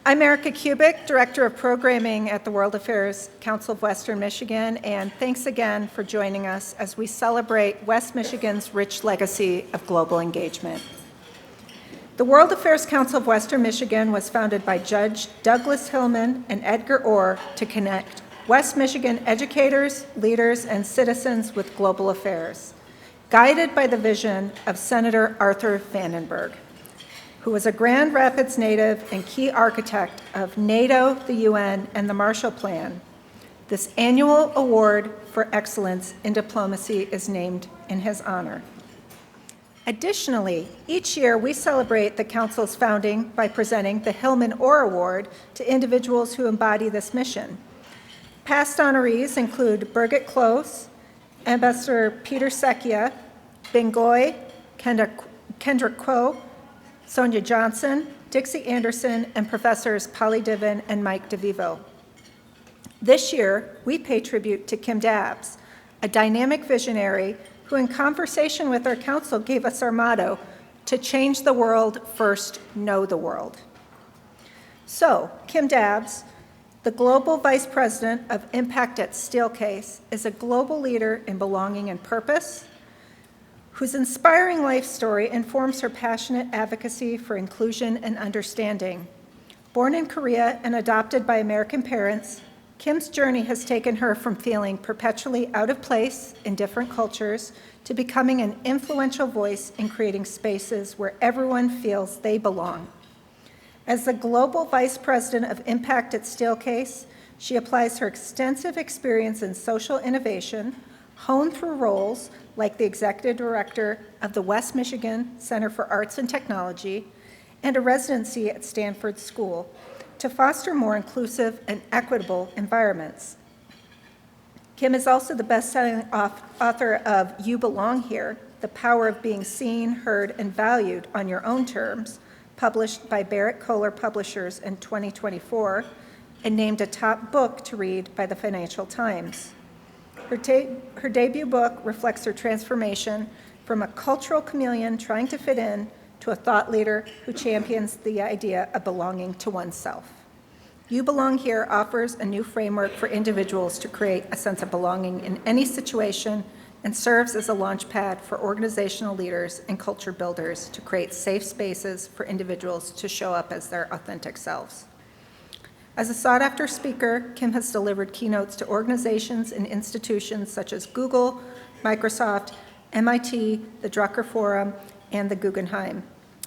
I'm Erica Kubik, Director of Programming at the World Affairs Council of Western Michigan, and thanks again for joining us as we celebrate West Michigan's rich legacy of global engagement. The World Affairs Council of Western Michigan was founded by Judge Douglas Hillman and Edgar Orr to connect West Michigan educators, leaders, and citizens with global affairs, guided by the vision of Senator Arthur Vandenberg, who was a Grand Rapids native and key architect of NATO, the UN, and the Marshall Plan. This annual award for excellence in diplomacy is named in his honor. Additionally, each year we celebrate the Council's founding by presenting the Hillman Orr Award to individuals who embody this mission. Past honorees include Birgit Close, Ambassador Peter Secchia, Bengoy, Kendrick Kuo, Sonia Johnson, Dixie Anderson, and Professors Polly Divin and Mike DeVivo. This year, we pay tribute to Kim Dabbs, a dynamic visionary who in conversation with our council gave us our motto, to change the world, first know the world. So, Kim Dabbs, the Global Vice President of Impact at Steelcase, is a global leader in belonging and purpose, whose inspiring life story informs her passionate advocacy for inclusion and understanding. Born in Korea and adopted by American parents, Kim's journey has taken her from feeling perpetually out of place in different cultures to becoming an influential voice in creating spaces where everyone feels they belong. As the Global Vice President of Impact at Steelcase, she applies her extensive experience in social innovation, honed through roles like the Executive Director of the West Michigan Center for Arts and Technology and a residency at Stanford School to foster more inclusive and equitable environments. Kim is also the best-selling author of You Belong Here, The Power of Being Seen, Heard, and Valued on Your Own Terms, published by Barrett Kohler Publishers in 2024, and named a top book to read by the Financial Times. Her debut book reflects her transformation from a cultural chameleon trying to fit in to a thought leader who champions the idea of belonging to oneself. You Belong Here offers a new framework for individuals to create a sense of belonging in any situation and serves as a launchpad for organizational leaders and culture builders to create safe spaces for individuals to show up as their authentic selves. As a sought-after speaker, Kim has delivered keynotes to organizations and institutions such as Google, Microsoft, MIT, the Drucker Forum, and the Guggenheim.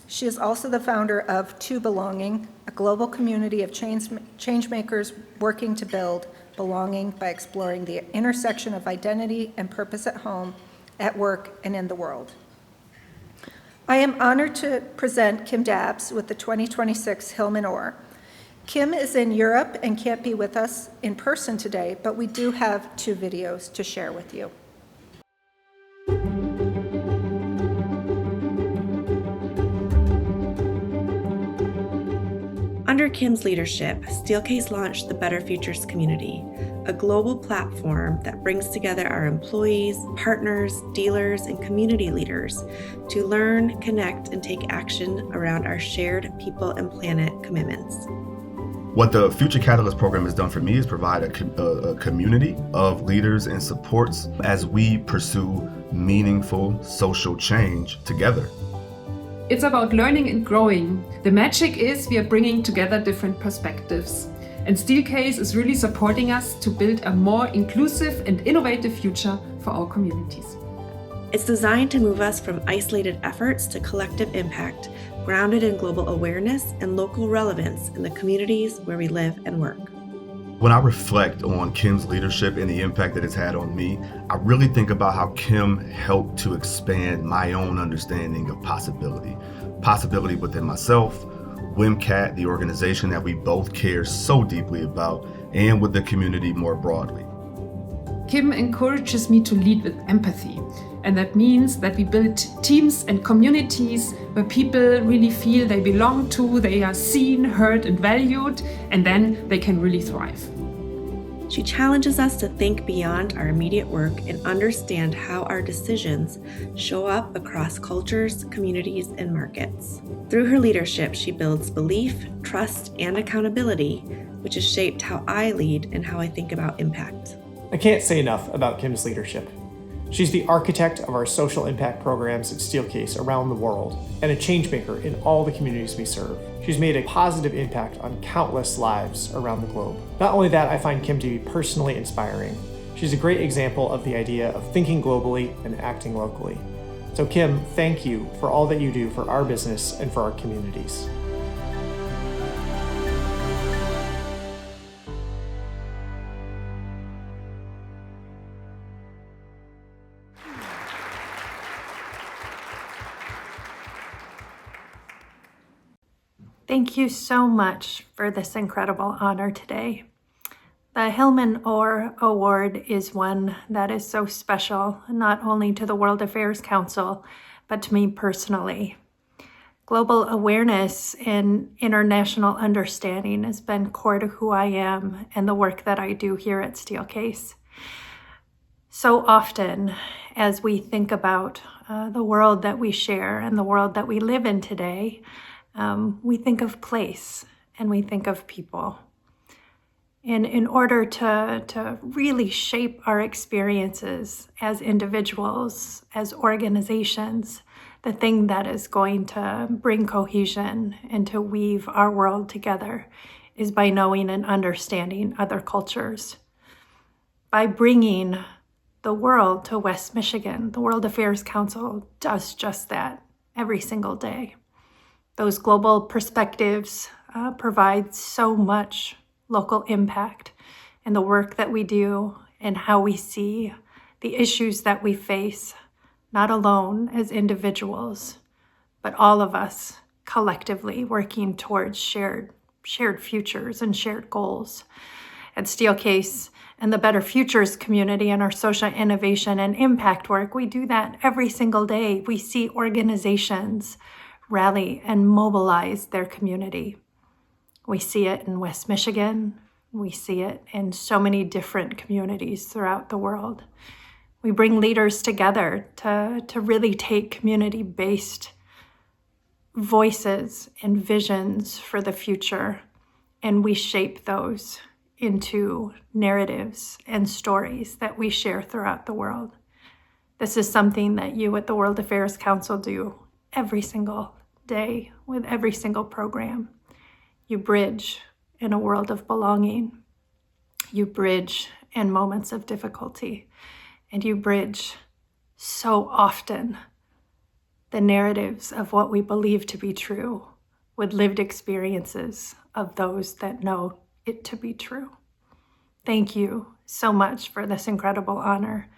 She is also the founder of To Belonging, a global community of change makers working to build belonging by exploring the intersection of identity and purpose at home, at work, and in the world. I am honored to present Kim Dabbs with the 2026 Hillman Orr. Kim is in Europe and can't be with us in person today, but we do have 2 videos to share with you. Under Kim's leadership, Steelcase launched the Better Futures community, a global platform that brings together our employees, partners, dealers, and community leaders to learn, connect, and take action around our shared people and planet commitments. What the Future Catalyst program has done for me is provide a community of leaders and supports as we pursue meaningful social change together. It's about learning and growing. The magic is we are bringing together different perspectives. And Steelcase is really supporting us to build a more inclusive and innovative future for our communities. It's designed to move us from isolated efforts to collective impact, grounded in global awareness and local relevance in the communities where we live and work. When I reflect on Kim's leadership and the impact that it's had on me, I really think about how Kim helped to expand my own understanding of possibility within myself, WMCAT, the organization that we both care so deeply about, and with the community more broadly. Kim encourages me to lead with empathy. And that means that we build teams and communities where people really feel they belong to, they are seen, heard, and valued, and then they can really thrive. She challenges us to think beyond our immediate work and understand how our decisions show up across cultures, communities, and markets. Through her leadership, she builds belief, trust, and accountability, which has shaped how I lead and how I think about impact. I can't say enough about Kim's leadership. She's the architect of our social impact programs at Steelcase around the world and a changemaker in all the communities we serve. She's made a positive impact on countless lives around the globe. Not only that, I find Kim to be personally inspiring. She's a great example of the idea of thinking globally and acting locally. So Kim, thank you for all that you do for our business and for our communities. Thank you so much for this incredible honor today. The Hillman Orr Award is one that is so special, not only to the World Affairs Council, but to me personally. Global awareness and international understanding has been core to who I am and the work that I do here at Steelcase. So often, as we think about the world that we share and the world that we live in today, we think of place and we think of people. And in order to really shape our experiences as individuals, as organizations, the thing that is going to bring cohesion and to weave our world together is by knowing and understanding other cultures. By bringing the world to West Michigan, the World Affairs Council does just that every single day. Those global perspectives provide so much local impact in the work that we do and how we see the issues that we face, not alone as individuals, but all of us collectively working towards shared futures and shared goals. At Steelcase and the Better Futures community and our social innovation and impact work, we do that every single day. We see organizations rally and mobilize their community. We see it in West Michigan. We see it in so many different communities throughout the world. We bring leaders together to really take community-based voices and visions for the future, and we shape those into narratives and stories that we share throughout the world. This is something that you at the World Affairs Council do every single day with every single program. You bridge in a world of belonging. You bridge in moments of difficulty. And you bridge so often the narratives of what we believe to be true with lived experiences of those that know it to be true. Thank you so much for this incredible honor.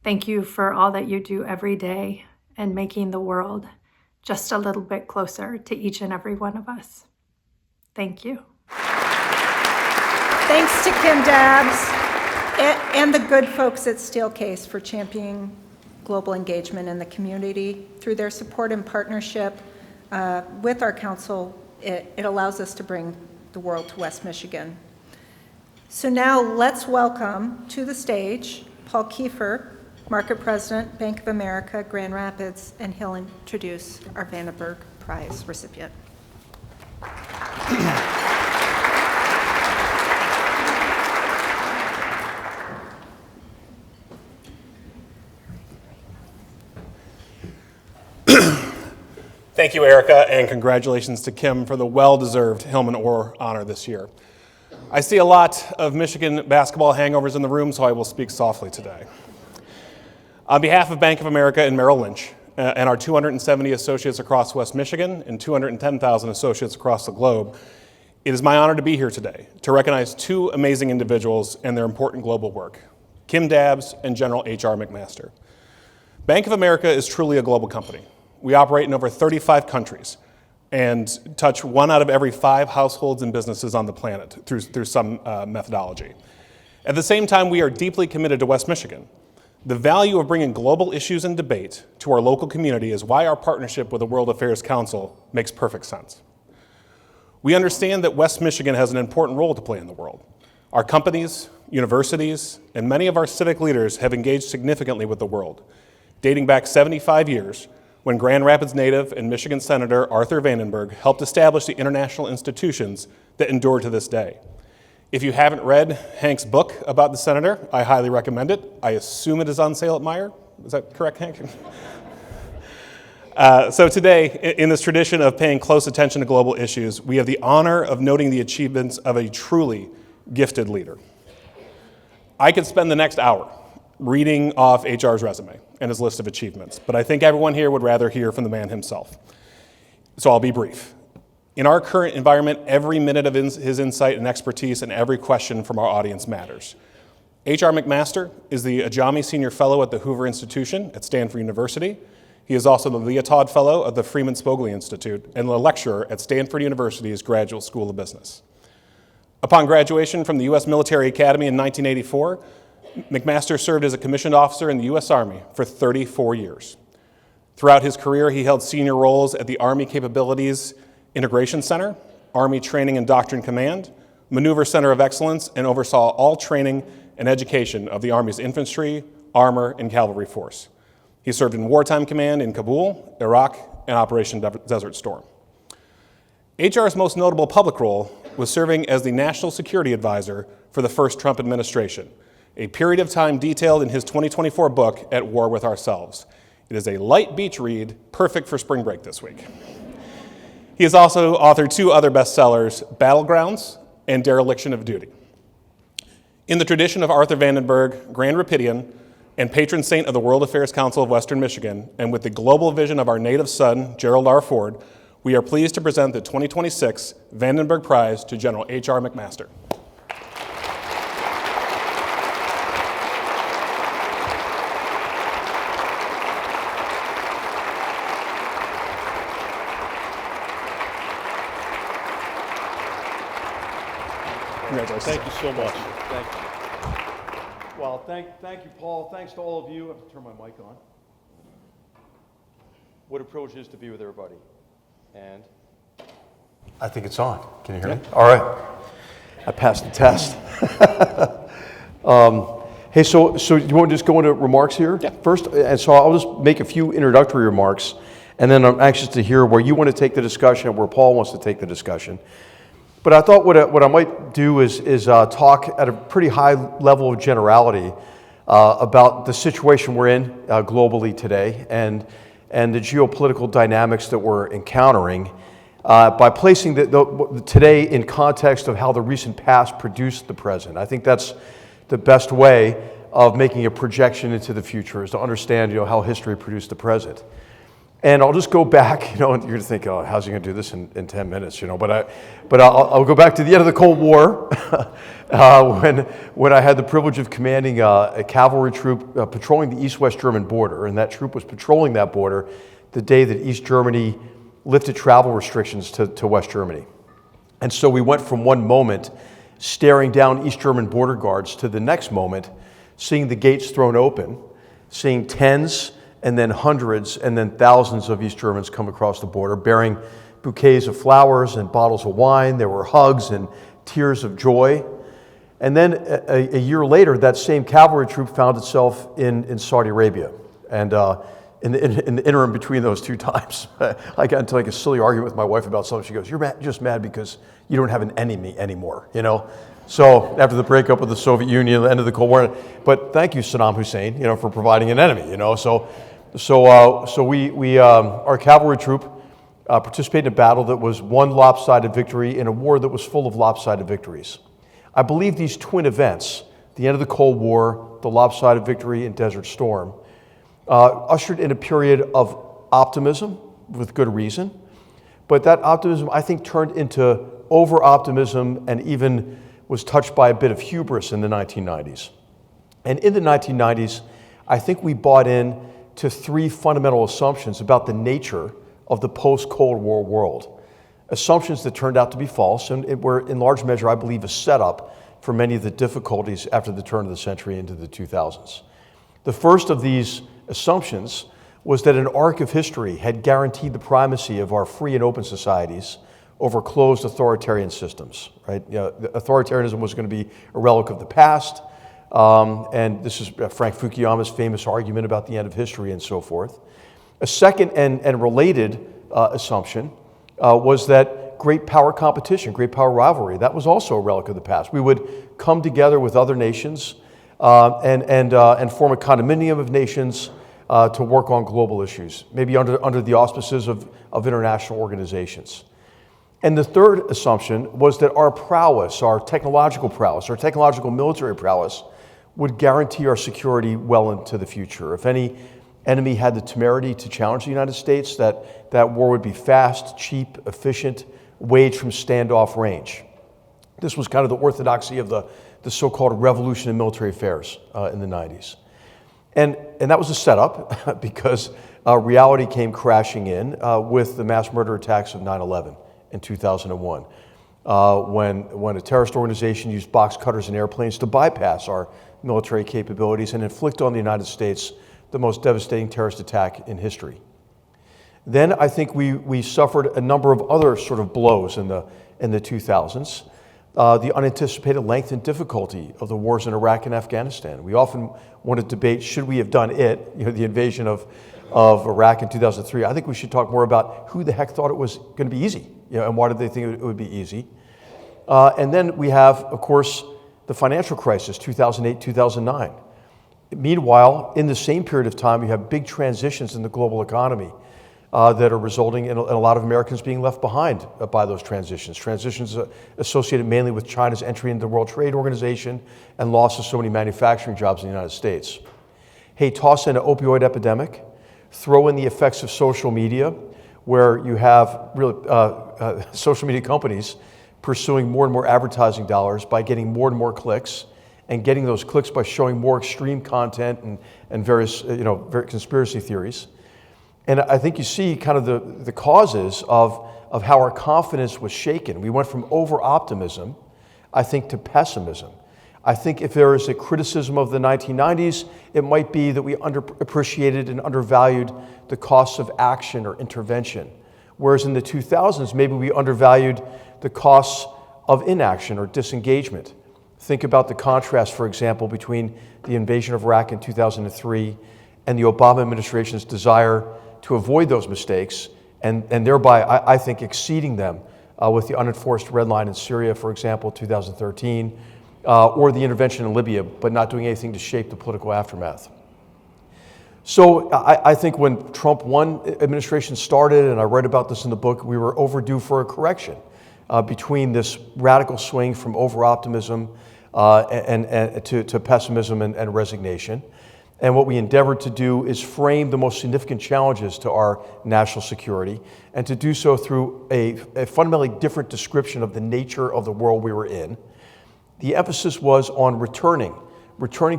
Thank you for all that you do every day and making the world just a little bit closer to each and every one of us. Thank you. Thanks to Kim Dabbs and the good folks at Steelcase for championing global engagement in the community. Through their support and partnership with our council, it allows us to bring the world to West Michigan. So now let's welcome to the stage Paul Kiefer, Market President, Bank of America, Grand Rapids, and he'll introduce our Vandenberg Prize recipient. Thank you, Erica, and congratulations to Kim for the well-deserved Hillman Orr honor this year. I see a lot of Michigan basketball hangovers in the room, so I will speak softly today. On behalf of Bank of America and Merrill Lynch, and our 270 associates across West Michigan and 210,000 associates across the globe, it is my honor to be here today to recognize two amazing individuals and their important global work, Kim Dabbs and General H.R. McMaster. Bank of America is truly a global company. We operate in over 35 countries and touch 1 out of every 5 households and businesses on the planet through some methodology. At the same time, we are deeply committed to West Michigan. The value of bringing global issues and debate to our local community is why our partnership with the World Affairs Council makes perfect sense. We understand that West Michigan has an important role to play in the world. Our companies, universities, and many of our civic leaders have engaged significantly with the world, dating back 75 years when Grand Rapids native and Michigan Senator Arthur Vandenberg helped establish the international institutions that endure to this day. If you haven't read Hank's book about the senator, I highly recommend it. I assume it is on sale at Meyer. Is that correct, Hank? So today, in this tradition of paying close attention to global issues, we have the honor of noting the achievements of a truly gifted leader. I could spend the next hour reading off HR's resume and his list of achievements, but I think everyone here would rather hear from the man himself. So I'll be brief. In our current environment, every minute of his insight and expertise and every question from our audience matters. HR McMaster is the Ajami Senior Fellow at the Hoover Institution at Stanford University. He is also the Liautaud Fellow of the Freeman Spogli Institute and a lecturer at Stanford University's Graduate School of Business. Upon graduation from the U.S. Military Academy in 1984, McMaster served as a commissioned officer in the U.S. Army for 34 years. Throughout his career, he held senior roles at the Army Capabilities Integration Center, Army Training and Doctrine Command, Maneuver Center of Excellence, and oversaw all training and education of the Army's infantry, armor, and cavalry force. He served in wartime command in Kabul, Iraq, and Operation Desert Storm. HR's most notable public role was serving as the National Security Advisor for the first Trump administration, a period of time detailed in his 2024 book, At War with Ourselves. It is a light beach read, perfect for spring break this week. He has also authored two other bestsellers, Battlegrounds and Dereliction of Duty. In the tradition of Arthur Vandenberg, Grand Rapidian, and patron saint of the World Affairs Council of Western Michigan, and with the global vision of our native son, Gerald R. Ford, we are pleased to present the 2026 Vandenberg Prize to General H.R. McMaster. Congratulations. Thank you so much. Thank you. Well, thank you, Paul. Thanks to all of you. I have to turn my mic on. What a privilege it is to be with everybody. And I think it's on. Can you hear me? All right. I passed the test. Hey, so you want to just go into remarks here first? And so I'll just make a few introductory remarks, and then I'm anxious to hear where you want to take the discussion and where Paul wants to take the discussion. But I thought what I might do is talk at a pretty high level of generality about the situation we're in globally today and the geopolitical dynamics that we're encountering by placing today in context of how the recent past produced the present. I think that's the best way of making a projection into the future, is to understand how history produced the present. And I'll just go back, and you're going to think, oh, how's he going to do this in 10 minutes, But I'll go back to the end of the Cold War, when I had the privilege of commanding a cavalry troop patrolling the East-West German border, and that troop was patrolling that border the day that East Germany lifted travel restrictions to West Germany. And so we went from one moment staring down East German border guards to the next moment seeing the gates thrown open, seeing tens and then hundreds and then thousands of East Germans come across the border bearing bouquets of flowers and bottles of wine. There were hugs and tears of joy. And then a year later, that same cavalry troop found itself in Saudi Arabia. And in the interim between those two times, I got into like a silly argument with my wife about something. She goes, "You're just mad because you don't have an enemy anymore, So after the breakup of the Soviet Union, the end of the Cold War, but thank you, Saddam Hussein, for providing an enemy, So our cavalry troop participated in a battle that was one lopsided victory in a war that was full of lopsided victories. I believe these twin events, the end of the Cold War, the lopsided victory in Desert Storm, ushered in a period of optimism with good reason. But that optimism, I think, turned into over-optimism and even was touched by a bit of hubris in the 1990s. And in the 1990s, I think we bought in to three fundamental assumptions about the nature of the post-Cold War world. Assumptions that turned out to be false and were, in large measure, I believe, a setup for many of the difficulties after the turn of the century into the 2000s. The first of these assumptions was that an arc of history had guaranteed the primacy of our free and open societies over closed authoritarian systems, right? Authoritarianism was going to be a relic of the past, and this is Frank Fukuyama's famous argument about the end of history and so forth. A second and related assumption was that great power competition, great power rivalry, that was also a relic of the past. We would come together with other nations and form a condominium of nations to work on global issues, maybe under the auspices of international organizations. And the third assumption was that our prowess, our technological military prowess, would guarantee our security well into the future. If any enemy had the temerity to challenge the United States, that war would be fast, cheap, efficient, waged from standoff range. This was kind of the orthodoxy of the so-called revolution in military affairs in the 90s. And that was a setup because reality came crashing in with the mass murder attacks of 9/11 in 2001, when a terrorist organization used box cutters and airplanes to bypass our military capabilities and inflict on the United States the most devastating terrorist attack in history. Then I think we suffered a number of other sort of blows in the 2000s. The unanticipated length and difficulty of the wars in Iraq and Afghanistan. We often want to debate, should we have done it, the invasion of Iraq in 2003. I think we should talk more about who the heck thought it was going to be easy, and why did they think it would be easy. And then we have, of course, the financial crisis, 2008, 2009. Meanwhile, in the same period of time, you have big transitions in the global economy that are resulting in a lot of Americans being left behind by those transitions associated mainly with China's entry into the World Trade Organization and loss of so many manufacturing jobs in the United States. Hey, toss in an opioid epidemic, throw in the effects of social media, where you have really social media companies pursuing more and more advertising dollars by getting more and more clicks, and getting those clicks by showing more extreme content and various conspiracy theories. And I think you see kind of the causes of how our confidence was shaken. We went from over-optimism, I think, to pessimism. I think if there is a criticism of the 1990s, it might be that we underappreciated and undervalued the costs of action or intervention. Whereas in the 2000s, maybe we undervalued the costs of inaction or disengagement. Think about the contrast, for example, between the invasion of Iraq in 2003 and the Obama administration's desire to avoid those mistakes, and thereby, I think, exceeding them with the unenforced red line in Syria, for example, 2013, or the intervention in Libya, but not doing anything to shape the political aftermath. So I think when Trump 1 administration started, and I write about this in the book, we were overdue for a correction between this radical swing from over-optimism and to pessimism and resignation. And what we endeavored to do is frame the most significant challenges to our national security, and to do so through a fundamentally different description of the nature of the world we were in. The emphasis was on returning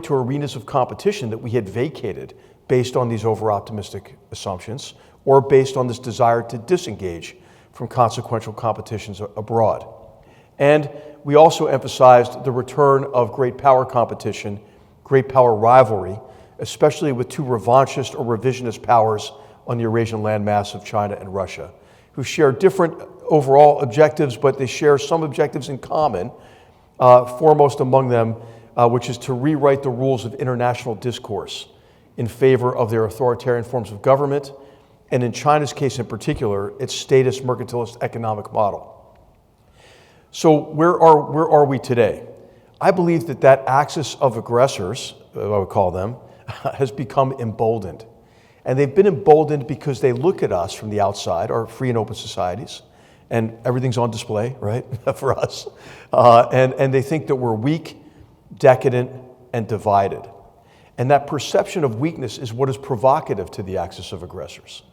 to arenas of competition that we had vacated based on these over-optimistic assumptions, or based on this desire to disengage from consequential competitions abroad. And we also emphasized the return of great power competition, great power rivalry, especially with two revanchist or revisionist powers on the Eurasian landmass of China and Russia, who share different overall objectives, but they share some objectives in common, foremost among them, which is to rewrite the rules of international discourse in favor of their authoritarian forms of government, and in China's case in particular, its statist mercantilist economic model. So where are we today? I believe that axis of aggressors, I would call them, has become emboldened. And they've been emboldened because they look at us from the outside, our free and open societies, and everything's on display, right, for us. And they think that we're weak, decadent, and divided. And that perception of weakness is what is provocative to the axis of aggressors.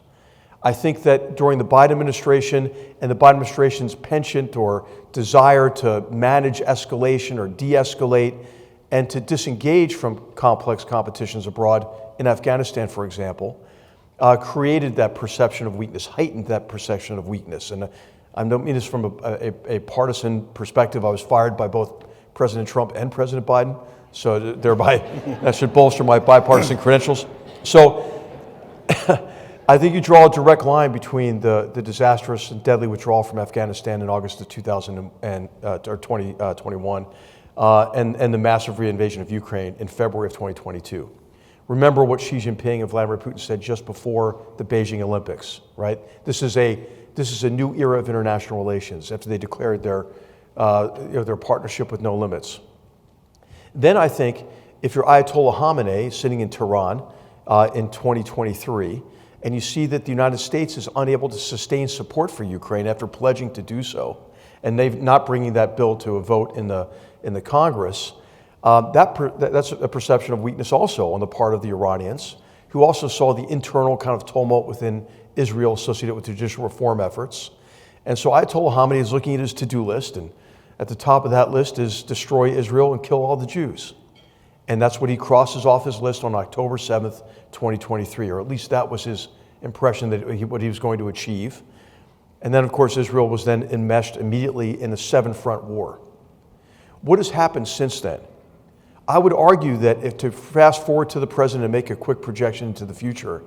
I think that during the Biden administration and the Biden administration's penchant or desire to manage escalation or de-escalate and to disengage from complex competitions abroad, in Afghanistan, for example, created that perception of weakness, heightened that perception of weakness. And I don't mean this from a partisan perspective. I was fired by both President Trump and President Biden, so thereby that should bolster my bipartisan credentials. So I think you draw a direct line between the disastrous and deadly withdrawal from Afghanistan in August of 2021 and the massive reinvasion of Ukraine in February of 2022. Remember what Xi Jinping and Vladimir Putin said just before the Beijing Olympics, right? This is a new era of international relations after they declared their partnership with no limits. Then I think if you're Ayatollah Khamenei sitting in Tehran in 2023, and you see that the United States is unable to sustain support for Ukraine after pledging to do so, and they're not bringing that bill to a vote in the Congress, that's a perception of weakness also on the part of the Iranians, who also saw the internal kind of tumult within Israel associated with judicial reform efforts. And so Ayatollah Khamenei is looking at his to-do list, and at the top of that list is destroy Israel and kill all the Jews. And that's what he crosses off his list on October 7th, 2023, or at least that was his impression that what he was going to achieve. And then, of course, Israel was then enmeshed immediately in the seven-front war. What has happened since then? I would argue that if to fast forward to the present and make a quick projection into the future,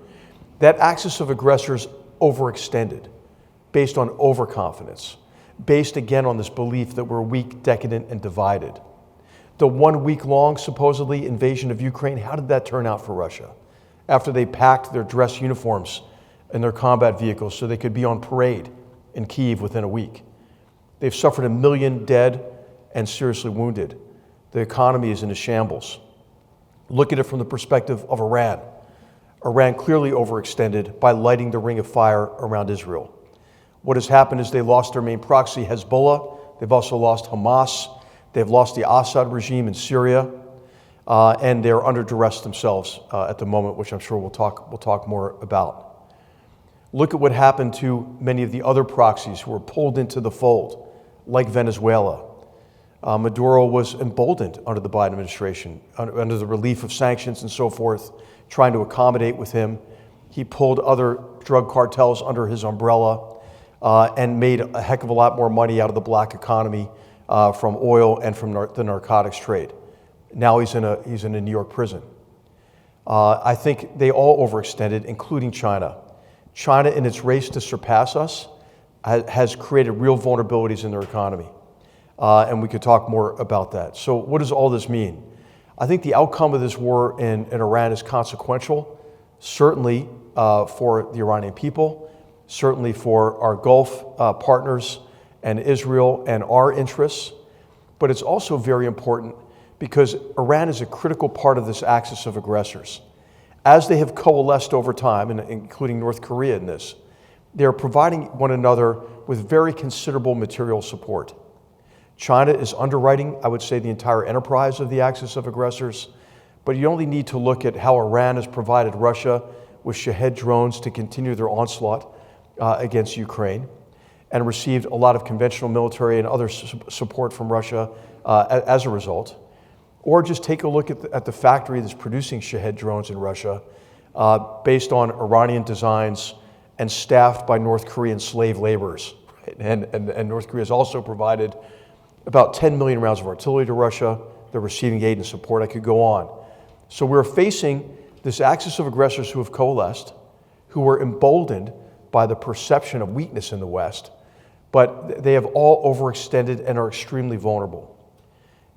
that axis of aggressors overextended based on overconfidence, based again on this belief that we're weak, decadent, and divided. The 1 week long, supposedly, invasion of Ukraine, how did that turn out for Russia? After they packed their dress uniforms and their combat vehicles so they could be on parade in Kyiv within a week. They've suffered 1 million dead and seriously wounded. The economy is in a shambles. Look at it from the perspective of Iran. Iran clearly overextended by lighting the ring of fire around Israel. What has happened is they lost their main proxy, Hezbollah. They've also lost Hamas. They've lost the Assad regime in Syria, and they're under duress themselves at the moment, which I'm sure we'll talk more about. Look at what happened to many of the other proxies who were pulled into the fold, like Venezuela. Maduro was emboldened under the Biden administration, under the relief of sanctions and so forth, trying to accommodate with him. He pulled other drug cartels under his umbrella and made a heck of a lot more money out of the black economy from oil and from the narcotics trade. Now he's in a New York prison. I think they all overextended, including China. China, in its race to surpass us, has created real vulnerabilities in their economy. And we could talk more about that. So what does all this mean? I think the outcome of this war in Iran is consequential, certainly for the Iranian people, certainly for our Gulf partners and Israel and our interests, but it's also very important because Iran is a critical part of this axis of aggressors. As they have coalesced over time, and including North Korea in this, they are providing one another with very considerable material support. China is underwriting, I would say, the entire enterprise of the axis of aggressors, but you only need to look at how Iran has provided Russia with Shahed drones to continue their onslaught against Ukraine, and received a lot of conventional military and other support from Russia as a result. Or just take a look at the factory that's producing Shahed drones in Russia based on Iranian designs and staffed by North Korean slave laborers. Right? And North Korea has also provided about 10 million rounds of artillery to Russia. They're receiving aid and support. I could go on. So we're facing this axis of aggressors who have coalesced, who were emboldened by the perception of weakness in the West, but they have all overextended and are extremely vulnerable.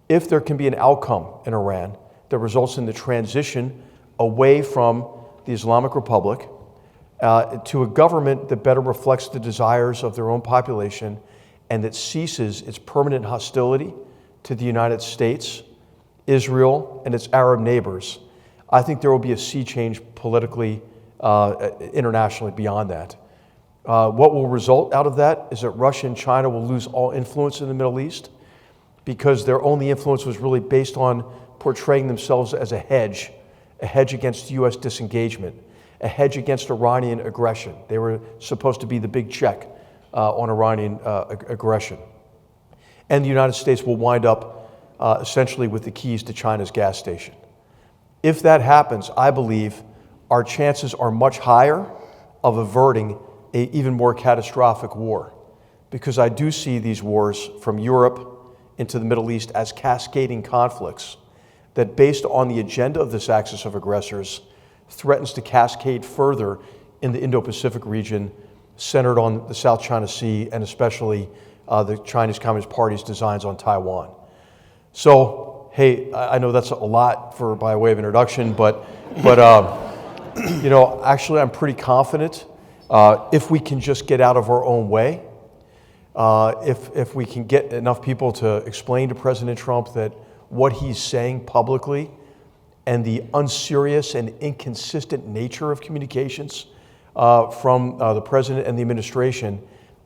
If there can be an outcome in Iran that results in the transition away from the Islamic Republic to a government that better reflects the desires of their own population and that ceases its permanent hostility to the United States, Israel, and its Arab neighbors, I think there will be a sea change politically, internationally beyond that. What will result out of that is that Russia and China will lose all influence in the Middle East because their only influence was really based on portraying themselves as a hedge against U.S. disengagement, a hedge against Iranian aggression. They were supposed to be the big check on Iranian aggression. And the United States will wind up essentially with the keys to China's gas station. If that happens, I believe our chances are much higher of averting an even more catastrophic war, because I do see these wars from Europe into the Middle East as cascading conflicts that, based on the agenda of this axis of aggressors, threatens to cascade further in the Indo-Pacific region, centered on the South China Sea and especially the Chinese Communist Party's designs on Taiwan. So, hey, I know that's a lot by way of introduction, but actually I'm pretty confident if we can just get out of our own way, if we can get enough people to explain to President Trump that what he's saying publicly and the unserious and inconsistent nature of communications from the president and the administration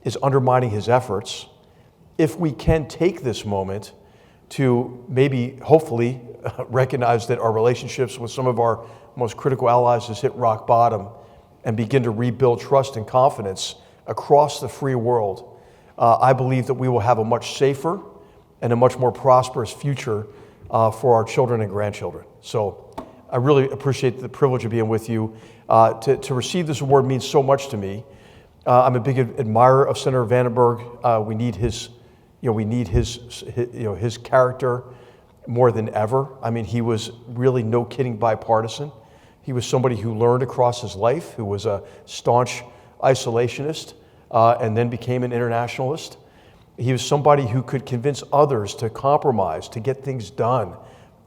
is undermining his efforts. If we can take this moment to maybe, hopefully, recognize that our relationships with some of our most critical allies has hit rock bottom and begin to rebuild trust and confidence across the free world, I believe that we will have a much safer and a much more prosperous future for our children and grandchildren. So I really appreciate the privilege of being with you. To receive this award means so much to me. I'm a big admirer of Senator Vandenberg. We need his character more than ever. I mean, he was really, no kidding, bipartisan. He was somebody who learned across his life, who was a staunch isolationist, and then became an internationalist. He was somebody who could convince others to compromise, to get things done,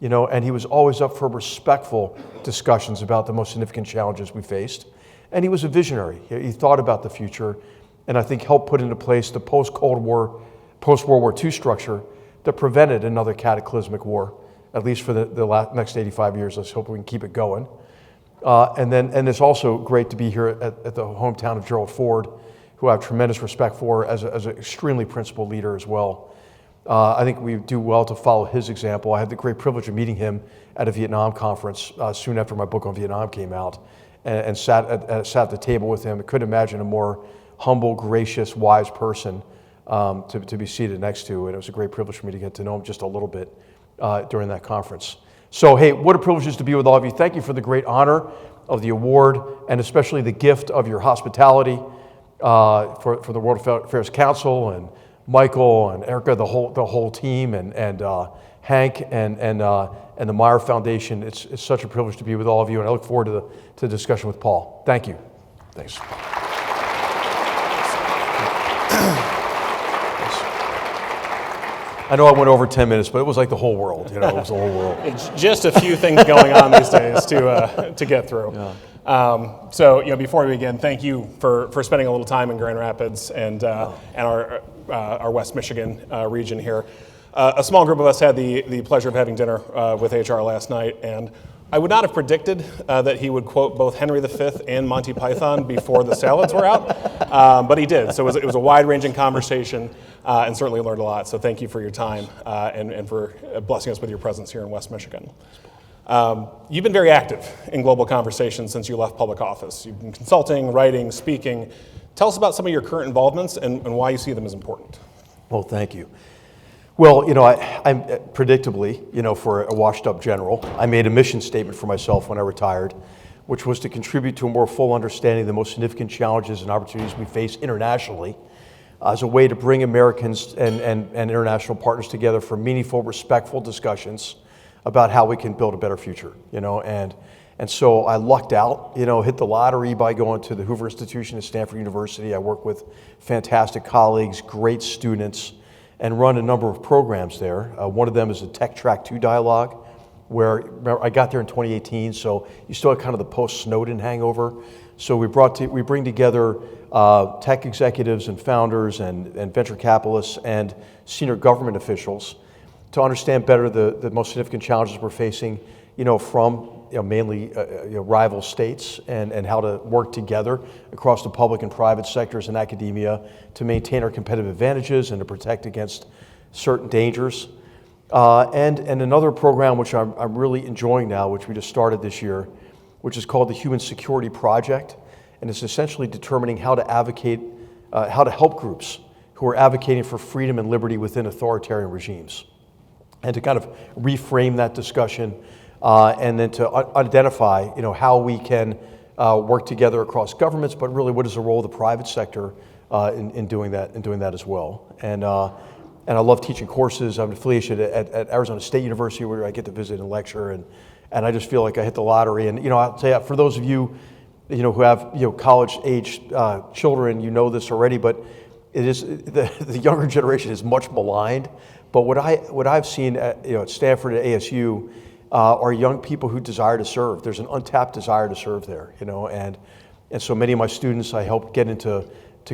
and he was always up for respectful discussions about the most significant challenges we faced. And he was a visionary. He thought about the future, and I think helped put into place the post-World War II structure that prevented another cataclysmic war, at least for the next 85 years. Let's hope we can keep it going. And it's also great to be here at the hometown of Gerald Ford, who I have tremendous respect for as an extremely principled leader as well. I think we do well to follow his example. I had the great privilege of meeting him at a Vietnam conference soon after my book on Vietnam came out, and sat at the table with him. I couldn't imagine a more humble, gracious, wise person to be seated next to, and it was a great privilege for me to get to know him just a little bit during that conference. So, hey, what a privilege it is to be with all of you. Thank you for the great honor of the award, and especially the gift of your hospitality for the World Affairs Council, and Michael and Erica, the whole team, and Hank and the Meyer Foundation. It's such a privilege to be with all of you, and I look forward to the discussion with Paul. Thank you. Thanks. I know I went over 10 minutes, but it was like the whole world. It was the whole world. It's just a few things going on these days to get through. Yeah. So before we begin, thank you for spending a little time in Grand Rapids and our West Michigan region here. A small group of us had the pleasure of having dinner with HR last night, and I would not have predicted that he would quote both Henry V and Monty Python before the salads were out, but he did. So it was a wide-ranging conversation, and certainly learned a lot. So thank you for your time and for blessing us with your presence here in West Michigan. You've been very active in global conversations since you left public office. You've been consulting, writing, speaking. Tell us about some of your current involvements and why you see them as important. Well, thank you. Well, I'm predictably, for a washed-up general, I made a mission statement for myself when I retired, which was to contribute to a more full understanding of the most significant challenges and opportunities we face internationally as a way to bring Americans and international partners together for meaningful, respectful discussions about how we can build a better future, and so I lucked out, hit the lottery by going to the Hoover Institution at Stanford University. I work with fantastic colleagues, great students, and run a number of programs there. One of them is a Tech Track 2 dialogue, where I got there in 2018, so you still have kind of the post-Snowden hangover. So we bring together tech executives and founders and venture capitalists and senior government officials to understand better the most significant challenges we're facing, from mainly rival states and how to work together across the public and private sectors and academia to maintain our competitive advantages and to protect against certain dangers. And another program which I'm really enjoying now, which we just started this year, which is called the Human Security Project, and it's essentially determining how to help groups who are advocating for freedom and liberty within authoritarian regimes, and to kind of reframe that discussion. And then to identify, how we can work together across governments, but really what is the role of the private sector in doing that as well. And I love teaching courses. I'm affiliated at Arizona State University, where I get to visit and lecture, and I just feel like I hit the lottery. And I'll tell you, for those of you who have college-age children, you know this already, but it is the younger generation is much maligned. But what I've seen at Stanford and ASU are young people who desire to serve. There's an untapped desire to serve there, and so many of my students I help get into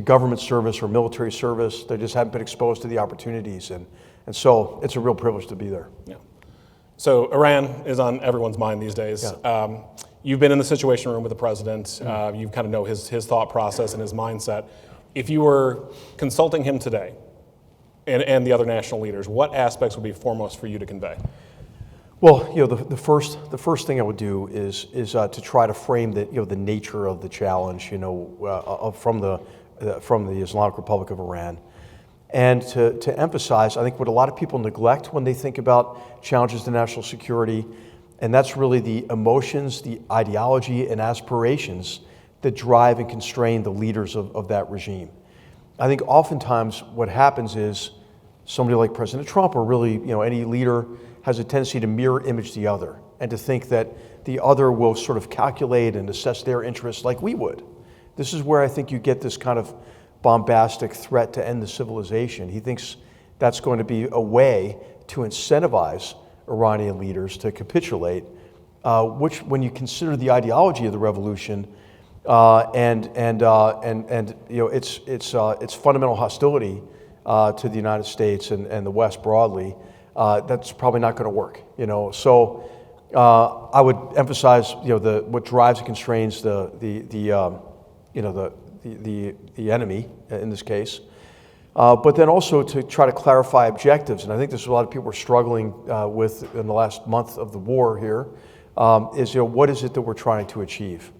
government service or military service. They just haven't been exposed to the opportunities, and so it's a real privilege to be there. Yeah. So Iran is on everyone's mind these days. Yeah. You've been in the Situation Room with the president. You kind of know his thought process and his mindset. If you were consulting him today and the other national leaders, what aspects would be foremost for you to convey? Well, the first thing I would do is to try to frame the nature of the challenge, from the Islamic Republic of Iran, and to emphasize, I think, what a lot of people neglect when they think about challenges to national security, and that's really the emotions, the ideology, and aspirations that drive and constrain the leaders of that regime. I think oftentimes what happens is somebody like President Trump, or really any leader, has a tendency to mirror image the other and to think that the other will sort of calculate and assess their interests like we would. This is where I think you get this kind of bombastic threat to end the civilization. He thinks that's going to be a way to incentivize Iranian leaders to capitulate, which, when you consider the ideology of the revolution and its fundamental hostility to the United States and the West broadly, that's probably not going to work. So I would emphasize what drives and constrains the enemy in this case, but then also to try to clarify objectives. And I think this is a lot of people are struggling with in the last month of the war here. Is what is it that we're trying to achieve?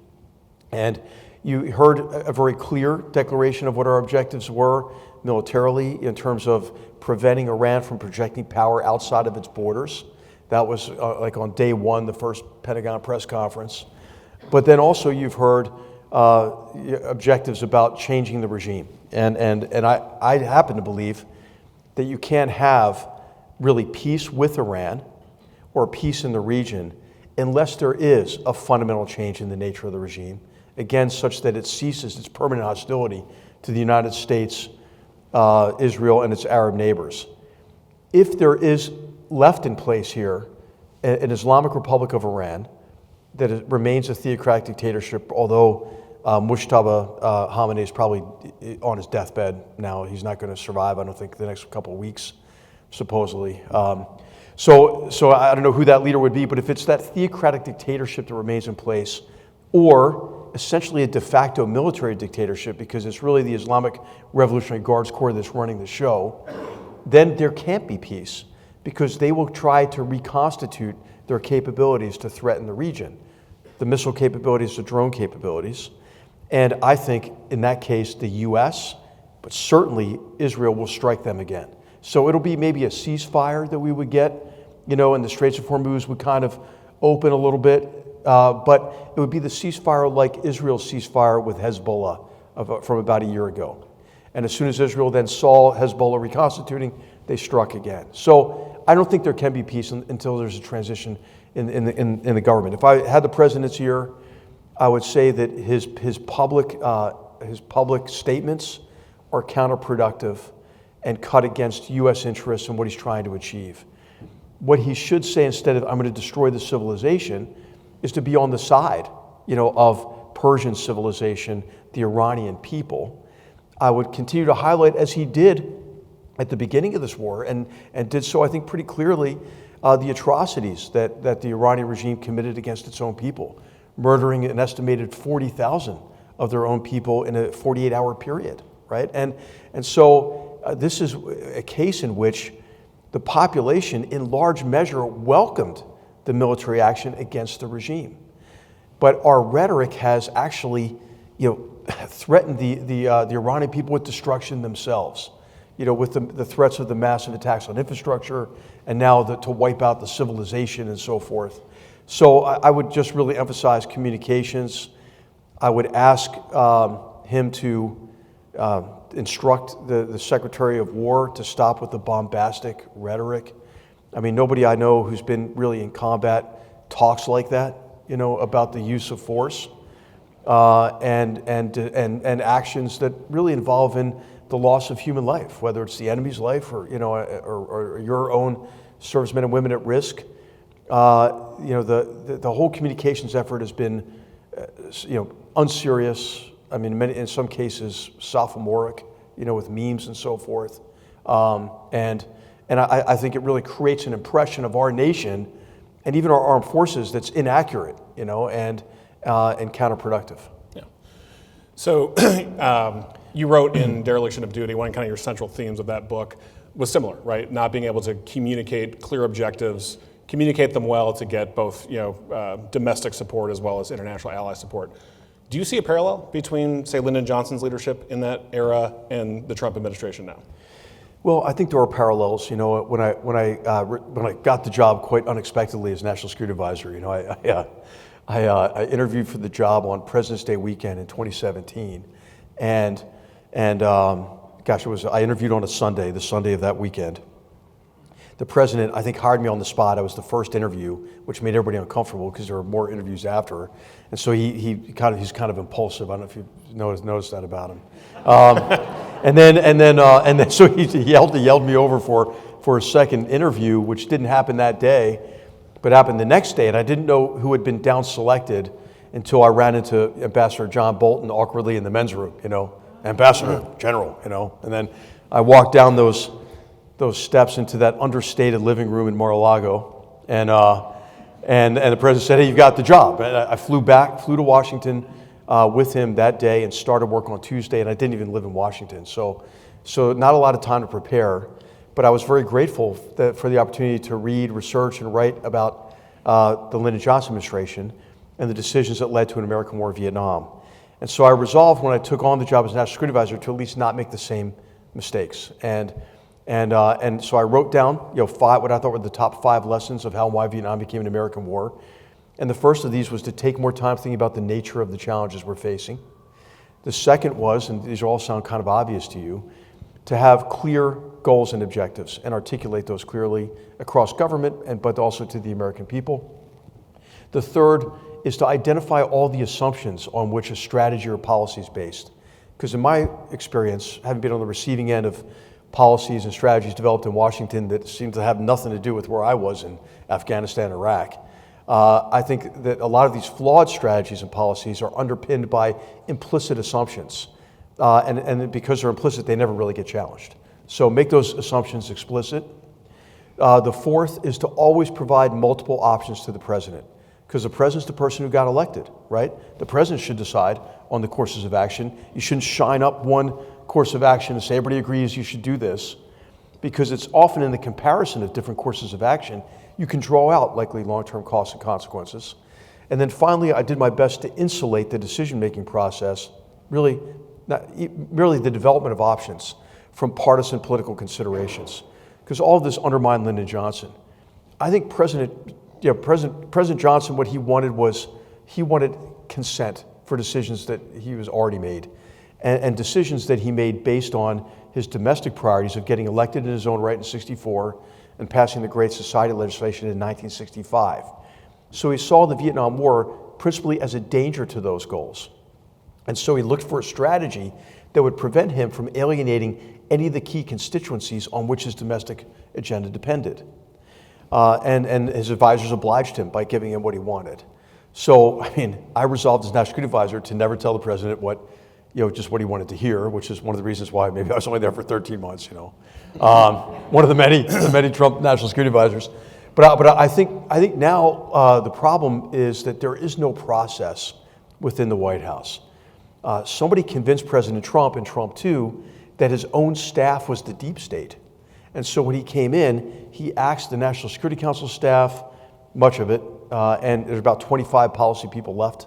And you heard a very clear declaration of what our objectives were militarily in terms of preventing Iran from projecting power outside of its borders. That was like on day one, the first Pentagon press conference. But then also you've heard objectives about changing the regime. And I happen to believe that you can't have really peace with Iran or peace in the region unless there is a fundamental change in the nature of the regime, again, such that it ceases its permanent hostility to the United States, Israel, and its Arab neighbors. If there is left in place here an Islamic Republic of Iran that remains a theocratic dictatorship, although Mujtaba Khamenei is probably on his deathbed now. He's not going to survive, I don't think, the next couple of weeks, supposedly. So I don't know who that leader would be, but if it's that theocratic dictatorship that remains in place, or essentially a de facto military dictatorship, because it's really the Islamic Revolutionary Guards Corps that's running the show, then there can't be peace, because they will try to reconstitute their capabilities to threaten the region, the missile capabilities, the drone capabilities. And I think in that case, the US, but certainly Israel, will strike them again. So it'll be maybe a ceasefire that we would get, and the Straits of Hormuz would kind of open a little bit, but it would be the ceasefire like Israel's ceasefire with Hezbollah from about a year ago. And as soon as Israel then saw Hezbollah reconstituting, they struck again. So I don't think there can be peace until there's a transition in the government. If I had the president's ear, I would say that his public statements are counterproductive and cut against U.S. interests and what he's trying to achieve. What he should say, instead of "I'm going to destroy the civilization," is to be on the side, of Persian civilization, the Iranian people. I would continue to highlight, as he did at the beginning of this war, and did so, I think, pretty clearly, the atrocities that the Iranian regime committed against its own people, murdering an estimated 40,000 of their own people in a 48-hour period, right? And so this is a case in which the population, in large measure, welcomed the military action against the regime. But our rhetoric has actually, threatened the Iranian people with destruction themselves, with the threats of the massive attacks on infrastructure, and now to wipe out the civilization and so forth. So I would just really emphasize communications. I would ask him to instruct the Secretary of War to stop with the bombastic rhetoric. I mean, nobody I know who's been really in combat talks like that, about the use of force. and actions that really involve in the loss of human life, whether it's the enemy's life or your own servicemen and women at risk. The whole communications effort has been unserious. I mean, in some cases sophomoric, with memes and so forth. And I think it really creates an impression of our nation and even our armed forces that's inaccurate, and counterproductive. Yeah. So you wrote in Dereliction of Duty, one of kind of your central themes of that book was similar, right? Not being able to communicate clear objectives, communicate them well to get both, domestic support as well as international ally support. Do you see a parallel between, say, Lyndon Johnson's leadership in that era and the Trump administration now? Well, I think there are parallels. When I got the job quite unexpectedly as National Security Advisor, I interviewed for the job on President's Day weekend in 2017, and I interviewed on a Sunday, the Sunday of that weekend. The president, I think, hired me on the spot. I was the first interview, which made everybody uncomfortable because there were more interviews after. And so he's kind of impulsive. I don't know if you noticed that about him. And then so he yelled me over for a second interview, which didn't happen that day, but happened the next day. And I didn't know who had been down selected until I ran into Ambassador John Bolton awkwardly in the men's room. Ambassador General. And then I walked down those steps into that understated living room in Mar-a-Lago, and the president said, "Hey, you've got the job." And I flew to Washington with him that day and started work on Tuesday, and I didn't even live in Washington, so not a lot of time to prepare, but I was very grateful for the opportunity to read, research, and write about the Lyndon Johnson administration and the decisions that led to an American war in Vietnam. And so I resolved when I took on the job as National Security Advisor to at least not make the same mistakes. And so I wrote down, what I thought were the top 5 lessons of how and why Vietnam became an American war. And the first of these was to take more time thinking about the nature of the challenges we're facing. The second was, and these all sound kind of obvious to you, to have clear goals and objectives and articulate those clearly across government, but also to the American people. The third is to identify all the assumptions on which a strategy or policy is based. Because in my experience, having been on the receiving end of policies and strategies developed in Washington that seem to have nothing to do with where I was in Afghanistan and Iraq, I think that a lot of these flawed strategies and policies are underpinned by implicit assumptions. And because they're implicit, they never really get challenged. So make those assumptions explicit. The fourth is to always provide multiple options to the president, because the president's the person who got elected, right? The president should decide on the courses of action. You shouldn't shine up one course of action and say everybody agrees you should do this, because it's often in the comparison of different courses of action you can draw out likely long-term costs and consequences. And then finally, I did my best to insulate the decision-making process, really the development of options, from partisan political considerations, because all of this undermined Lyndon Johnson. I think President Johnson, what he wanted consent for decisions that he was already made, and decisions that he made based on his domestic priorities of getting elected in his own right in '64 and passing the Great Society legislation in 1965. So he saw the Vietnam War principally as a danger to those goals. And so he looked for a strategy that would prevent him from alienating any of the key constituencies on which his domestic agenda depended. And his advisors obliged him by giving him what he wanted. So, I resolved as National Security Advisor to never tell the president just what he wanted to hear, which is one of the reasons why maybe I was only there for 13 months, one of the many Trump National Security Advisors. But I think now the problem is that there is no process within the White House. Somebody convinced President Trump and Trump too that his own staff was the deep state. And so when he came in, he asked the National Security Council staff, much of it, and there's about 25 policy people left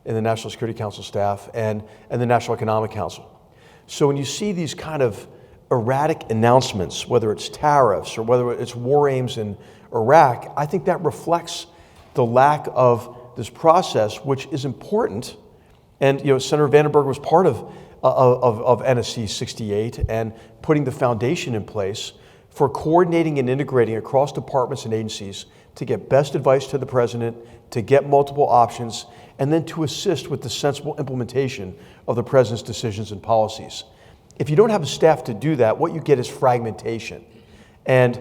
in the National Security Council staff, and the National Economic Council. So when you see these kind of erratic announcements, whether it's tariffs or whether it's war aims in Iraq, I think that reflects the lack of this process, which is important. And Senator Vandenberg was part of NSC 68 and putting the foundation in place for coordinating and integrating across departments and agencies to get best advice to the president, to get multiple options, and then to assist with the sensible implementation of the president's decisions and policies. If you don't have a staff to do that, what you get is fragmentation. And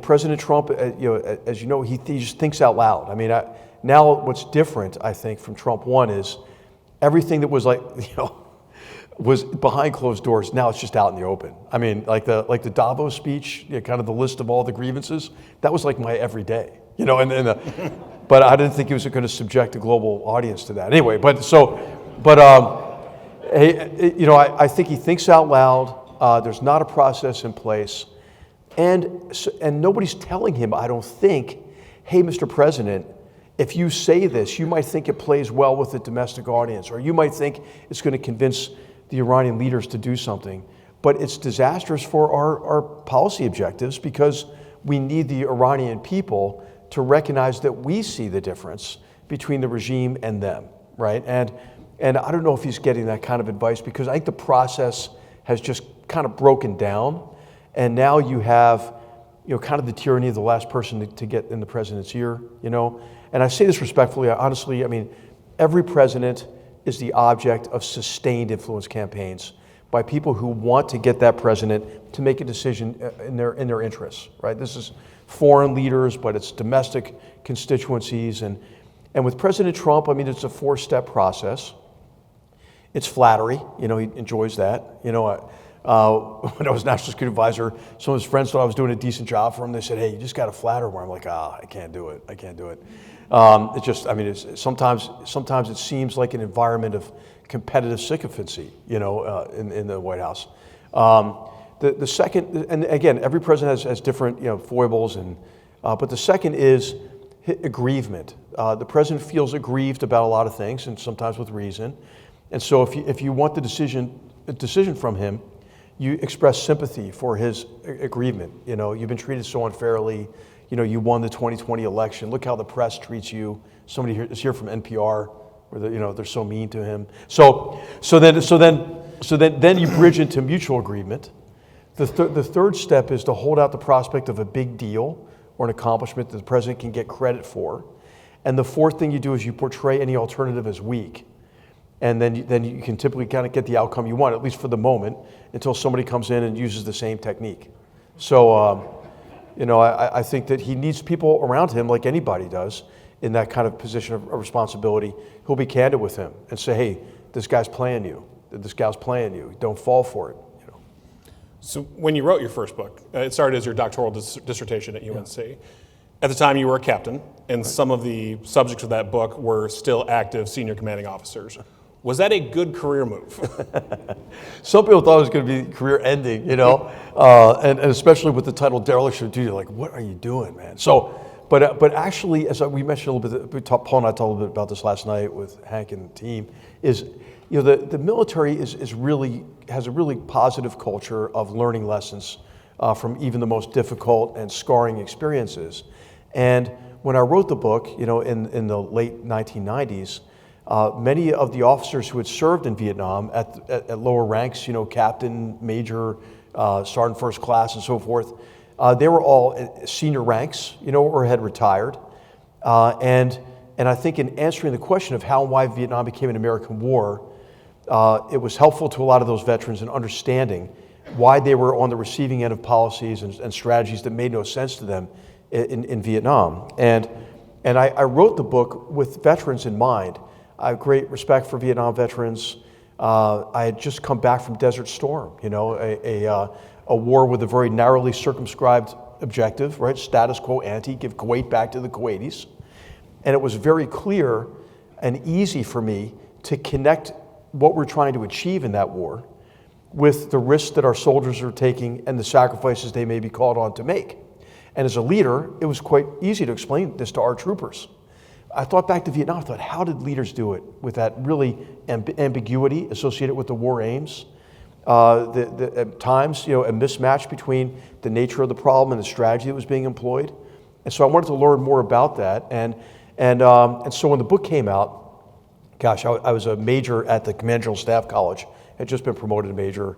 President Trump, as you know, he just thinks out loud. I mean, now what's different, I think, from Trump 1 is everything that was was behind closed doors. Now it's just out in the open. I mean, like the Davos speech, kind of the list of all the grievances. That was like my everyday, but I didn't think he was going to subject a global audience to that. Anyway, I think he thinks out loud. There's not a process in place, and nobody's telling him, I don't think, hey, Mr. President, if you say this, you might think it plays well with the domestic audience, or you might think it's going to convince the Iranian leaders to do something. But it's disastrous for our policy objectives because we need the Iranian people to recognize that we see the difference between the regime and them, right? And I don't know if he's getting that kind of advice because I think the process has just kind of broken down. And now you have, kind of the tyranny of the last person to get in the president's ear, And I say this respectfully, honestly, I mean, every president is the object of sustained influence campaigns by people who want to get that president to make a decision in their interests, right? This is foreign leaders, but it's domestic constituencies. And with President Trump, I mean, it's a 4-step process. It's flattery, he enjoys that. When I was National Security Advisor, some of his friends thought I was doing a decent job for him. They said, hey, you just got to flatter him. I'm like, I can't do it. Sometimes it seems like an environment of competitive sycophancy, in the White House. The second, and again, every president has different, foibles, but the second is aggrievement. The president feels aggrieved about a lot of things, and sometimes with reason. And so if you want a decision from him, you express sympathy for his aggrievement. You've been treated so unfairly. You won the 2020 election. Look how the press treats you. Somebody here is here from NPR, where they're so mean to him. So then you bridge into mutual agreement. The third step is to hold out the prospect of a big deal or an accomplishment that the president can get credit for. And the fourth thing you do is you portray any alternative as weak. And then you can typically kind of get the outcome you want, at least for the moment, until somebody comes in and uses the same technique. So, I think that he needs people around him, like anybody does, in that kind of position of responsibility, who'll be candid with him and say, hey, this guy's playing you. This gal's playing you. Don't fall for it. So when you wrote your first book, it started as your doctoral dissertation at UNC. Yeah. At the time, you were a captain, and some of the subjects of that book were still active senior commanding officers. Was that a good career move? Some people thought it was going to be career ending, and especially with the title dereliction of duty, like, what are you doing, man? So, but actually, as we mentioned a little bit, Paul and I talked a little bit about this last night with Hank and the team, is the military has a really positive culture of learning lessons from even the most difficult and scarring experiences. And when I wrote the book, in the late 1990s, many of the officers who had served in Vietnam at lower ranks, captain, major, sergeant first class, and so forth, they were all senior ranks, or had retired. And I think in answering the question of how and why Vietnam became an American war, it was helpful to a lot of those veterans in understanding why they were on the receiving end of policies and strategies that made no sense to them in Vietnam. And I wrote the book with veterans in mind. I have great respect for Vietnam veterans. I had just come back from Desert Storm, a war with a very narrowly circumscribed objective, right? Status quo ante, give Kuwait back to the Kuwaitis. And it was very clear and easy for me to connect what we're trying to achieve in that war with the risks that our soldiers are taking and the sacrifices they may be called on to make. And as a leader, it was quite easy to explain this to our troopers. I thought back to Vietnam, I thought, how did leaders do it with that really ambiguity associated with the war aims? At times, a mismatch between the nature of the problem and the strategy that was being employed. And so I wanted to learn more about that. And so when the book came out, gosh, I was a major at the Command General Staff College, had just been promoted to major.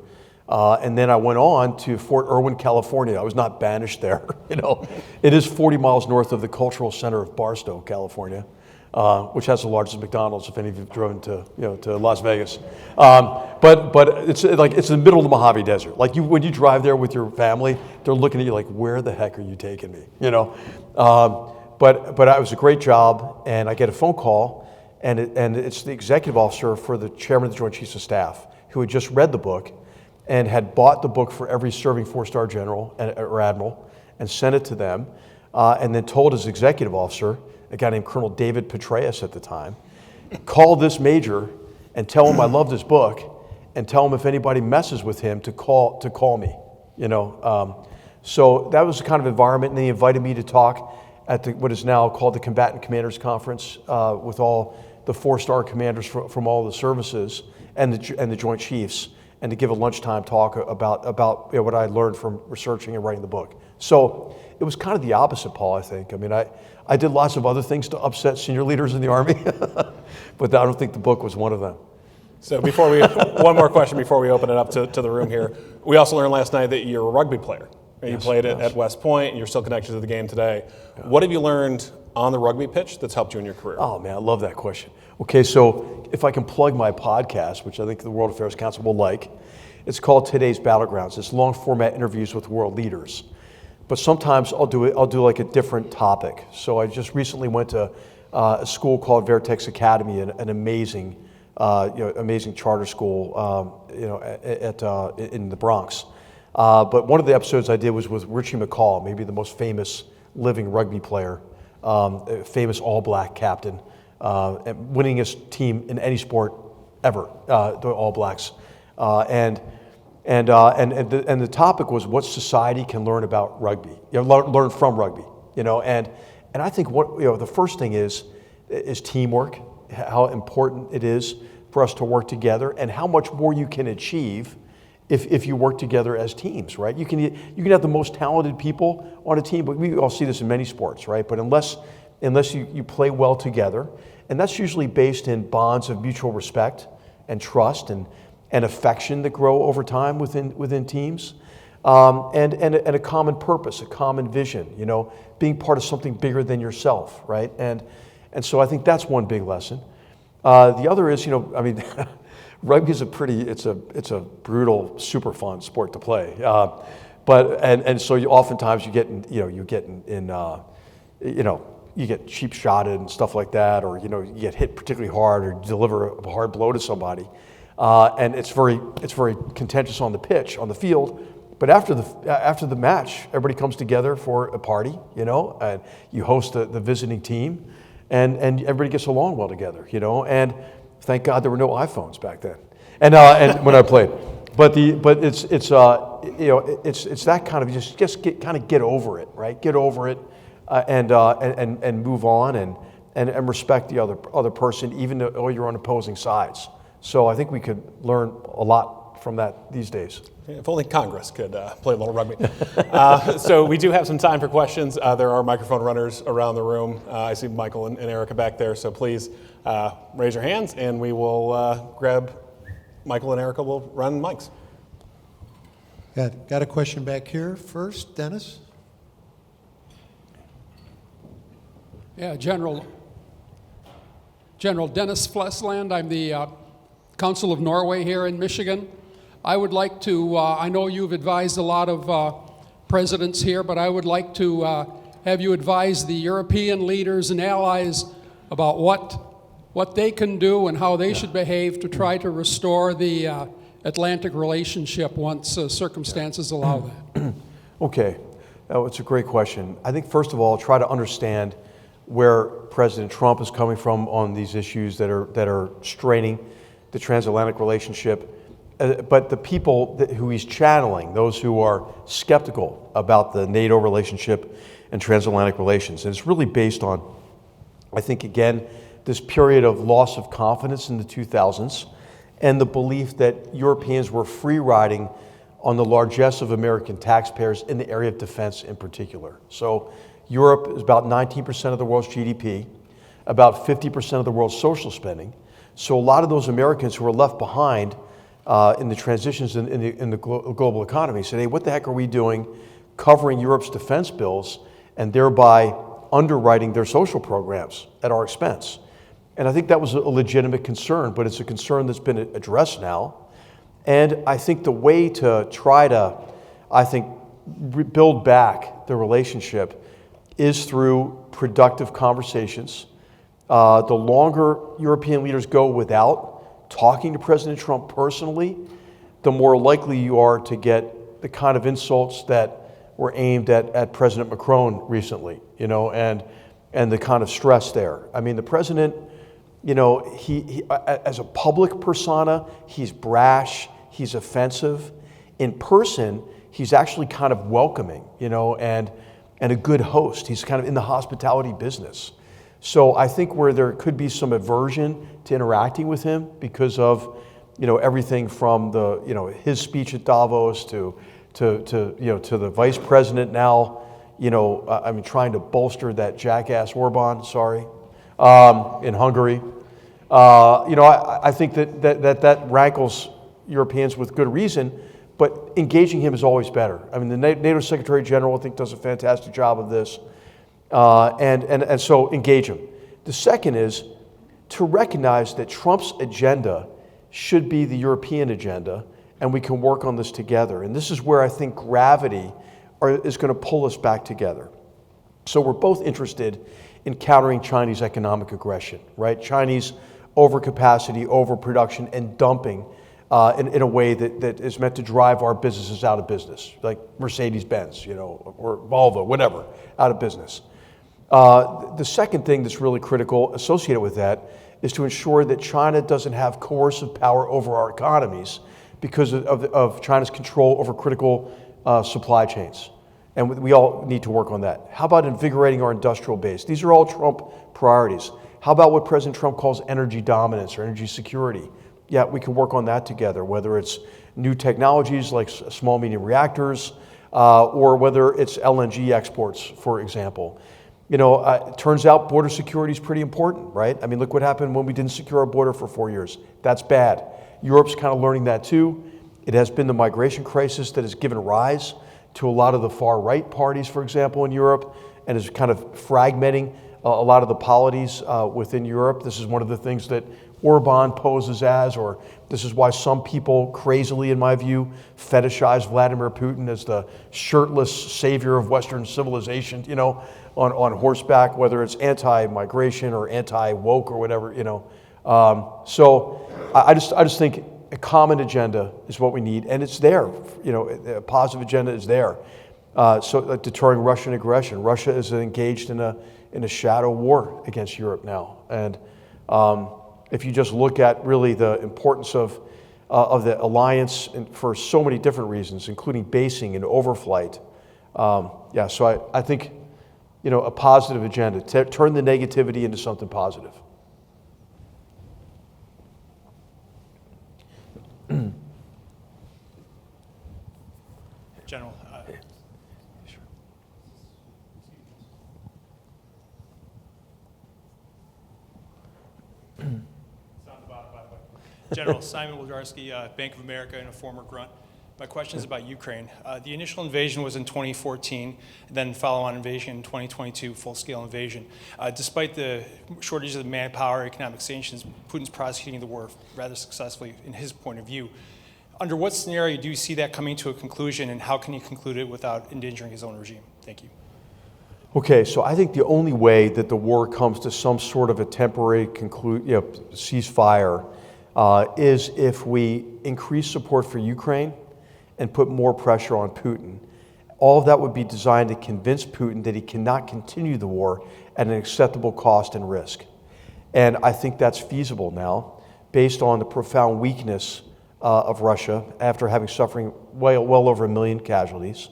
And then I went on to Fort Irwin, California. I was not banished there. It is 40 miles north of the cultural center of Barstow, California, which has the largest McDonald's. If any of you've driven to Las Vegas, but it's in the middle of the Mojave Desert. Like when you drive there with your family, they're looking at you like, where the heck are you taking me? But it was a great job, and I get a phone call, and it's the executive officer for the chairman of the Joint Chiefs of Staff who had just read the book and had bought the book for every serving four-star general or admiral and sent it to them, and then told his executive officer, a guy named Colonel David Petraeus at the time, call this major and tell him I love this book, and tell him if anybody messes with him to call me. So that was the kind of environment, and they invited me to talk at what is now called the Combatant Commanders Conference with all the four-star commanders from all the services and the Joint Chiefs, and to give a lunchtime talk about what I learned from researching and writing the book. So it was kind of the opposite, Paul, I think. I mean, I did lots of other things to upset senior leaders in the Army, but I don't think the book was one of them. So one more question before we open it up to the room here. We also learned last night that you're a rugby player. You played at West Point, and you're still connected to the game today. Yeah. What have you learned on the rugby pitch that's helped you in your career? Oh, man, I love that question. Okay, so if I can plug my podcast, which I think the World Affairs Council will like, it's called Today's Battlegrounds. It's long format interviews with world leaders. But sometimes I'll do like a different topic. So I just recently went to a school called Vertex Academy, an amazing, amazing charter school, in the Bronx. But one of the episodes I did was with Richie McCaw, maybe the most famous living rugby player, famous all-black captain, winningest team in any sport ever, the All Blacks. And the topic was what society can learn about rugby, learn from rugby, and I think the first thing is teamwork, how important it is for us to work together, and how much more you can achieve if you work together as teams, right? You can have the most talented people on a team, but we all see this in many sports, right? But unless you play well together, and that's usually based in bonds of mutual respect and trust and affection that grow over time within teams, and a common purpose, a common vision, being part of something bigger than yourself, right? And so I think that's one big lesson. The other is, rugby is it's a brutal, super fun sport to play. So oftentimes you get cheap shotted and stuff like that, or you get hit particularly hard or deliver a hard blow to somebody, and it's very contentious on the pitch, on the field. But after the match, everybody comes together for a party, and you host the visiting team, and everybody gets along well together, and thank God there were no iPhones back then, and when I played. But it's that kind of just get over it, right? Get over it, and move on and respect the other person, even though you're on opposing sides. So I think we could learn a lot from that these days. If only Congress could play a little rugby. So we do have some time for questions. There are microphone runners around the room. I see Michael and Erica back there, so please raise your hands, and we will grab Michael and Erica will run mics. Got a question back here first, Dennis? Yeah, General Dennis Flesland. I'm the Council of Norway here in Michigan. I would like to, I know you've advised a lot of presidents here, but I would like to have you advise the European leaders and allies about what they can do and how they should behave to try to restore the Atlantic relationship once circumstances allow that. Okay, it's a great question. I think first of all, try to understand where President Trump is coming from on these issues that are straining the transatlantic relationship. But the people who he's channeling, those who are skeptical about the NATO relationship and transatlantic relations, and it's really based on, I think, again, this period of loss of confidence in the 2000s and the belief that Europeans were free riding on the largesse of American taxpayers in the area of defense in particular. So Europe is about 19% of the world's GDP, about 50% of the world's social spending. So a lot of those Americans who were left behind in the transitions in the global economy. Said, hey, what the heck are we doing covering Europe's defense bills and thereby underwriting their social programs at our expense? And I think that was a legitimate concern, but it's a concern that's been addressed now. And I think the way to try to, build back the relationship is through productive conversations. The longer European leaders go without talking to President Trump personally, the more likely you are to get the kind of insults that were aimed at President Macron recently, and the kind of stress there. I mean, the president, he as a public persona, he's brash, he's offensive. In person, he's actually kind of welcoming, and a good host. He's kind of in the hospitality business. So I think where there could be some aversion to interacting with him because of, everything from his speech at Davos to the vice president now, trying to bolster that jackass Orban, in Hungary. I think that rankles Europeans with good reason, but engaging him is always better. I mean, the NATO Secretary General, I think, does a fantastic job of this. And so engage him. The second is to recognize that Trump's agenda should be the European agenda, and we can work on this together. And this is where I think gravity is going to pull us back together. So we're both interested in countering Chinese economic aggression, right? Chinese overcapacity, overproduction, and dumping in a way that is meant to drive our businesses out of business, like Mercedes-Benz, or Volvo, whatever, out of business. The second thing that's really critical associated with that is to ensure that China doesn't have coercive power over our economies because of China's control over critical supply chains. And we all need to work on that. How about invigorating our industrial base? These are all Trump priorities. How about what President Trump calls energy dominance or energy security? Yeah, we can work on that together, whether it's new technologies like small medium reactors, or whether it's LNG exports, for example. It turns out border security is pretty important, right? I mean, look what happened when we didn't secure our border for 4 years. That's bad. Europe's kind of learning that too. It has been the migration crisis that has given rise to a lot of the far-right parties, for example, in Europe, and is kind of fragmenting a lot of the polities within Europe. This is one of the things that Orban poses as, or this is why some people crazily, in my view, fetishize Vladimir Putin as the shirtless savior of Western civilization, on horseback, whether it's anti-migration or anti-woke or whatever, So I just think a common agenda is what we need, and it's there. A positive agenda is there. So deterring Russian aggression. Russia is engaged in a shadow war against Europe now, and if you just look at really the importance of the alliance for so many different reasons, including basing and overflight. So I think, a positive agenda, turn the negativity into something positive. General. General Simon Wlodarski, Bank of America, and a former grunt. My question is about Ukraine. The initial invasion was in 2014, then follow-on invasion in 2022, full-scale invasion. Despite the shortages of manpower, economic sanctions, Putin's prosecuting the war rather successfully in his point of view. Under what scenario do you see that coming to a conclusion, and how can he conclude it without endangering his own regime? Thank you. Okay, so I think the only way that the war comes to some sort of a temporary ceasefire is if we increase support for Ukraine and put more pressure on Putin. All of that would be designed to convince Putin that he cannot continue the war at an acceptable cost and risk. And I think that's feasible now, based on the profound weakness of Russia after having suffering well over 1 million casualties.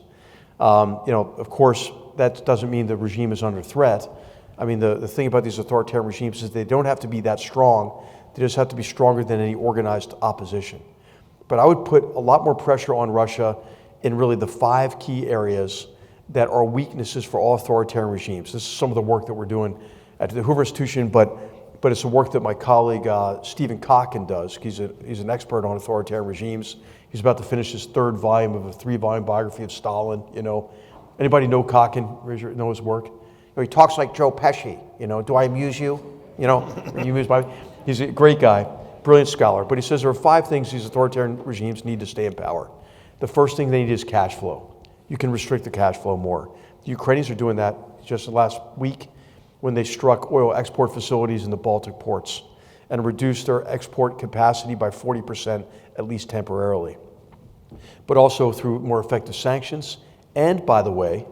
Of course, that doesn't mean the regime is under threat. I mean, the thing about these authoritarian regimes is they don't have to be that strong. They just have to be stronger than any organized opposition. But I would put a lot more pressure on Russia in really the 5 key areas that are weaknesses for all authoritarian regimes. This is some of the work that we're doing at the Hoover Institution, but but it's a work that my colleague Stephen Cocken does. He's an expert on authoritarian regimes. He's about to finish his 3rd volume of a 3-volume biography of Stalin. Anybody know Cocken? Know his work? He talks like Joe Pesci. Do I amuse you? Are you amused by me? He's a great guy, brilliant scholar. But he says there are 5 things these authoritarian regimes need to stay in power. The first thing they need is cash flow. You can restrict the cash flow more. The Ukrainians are doing that just last week when they struck oil export facilities in the Baltic ports and reduced their export capacity by 40%, at least temporarily. But also through more effective sanctions, and by the way,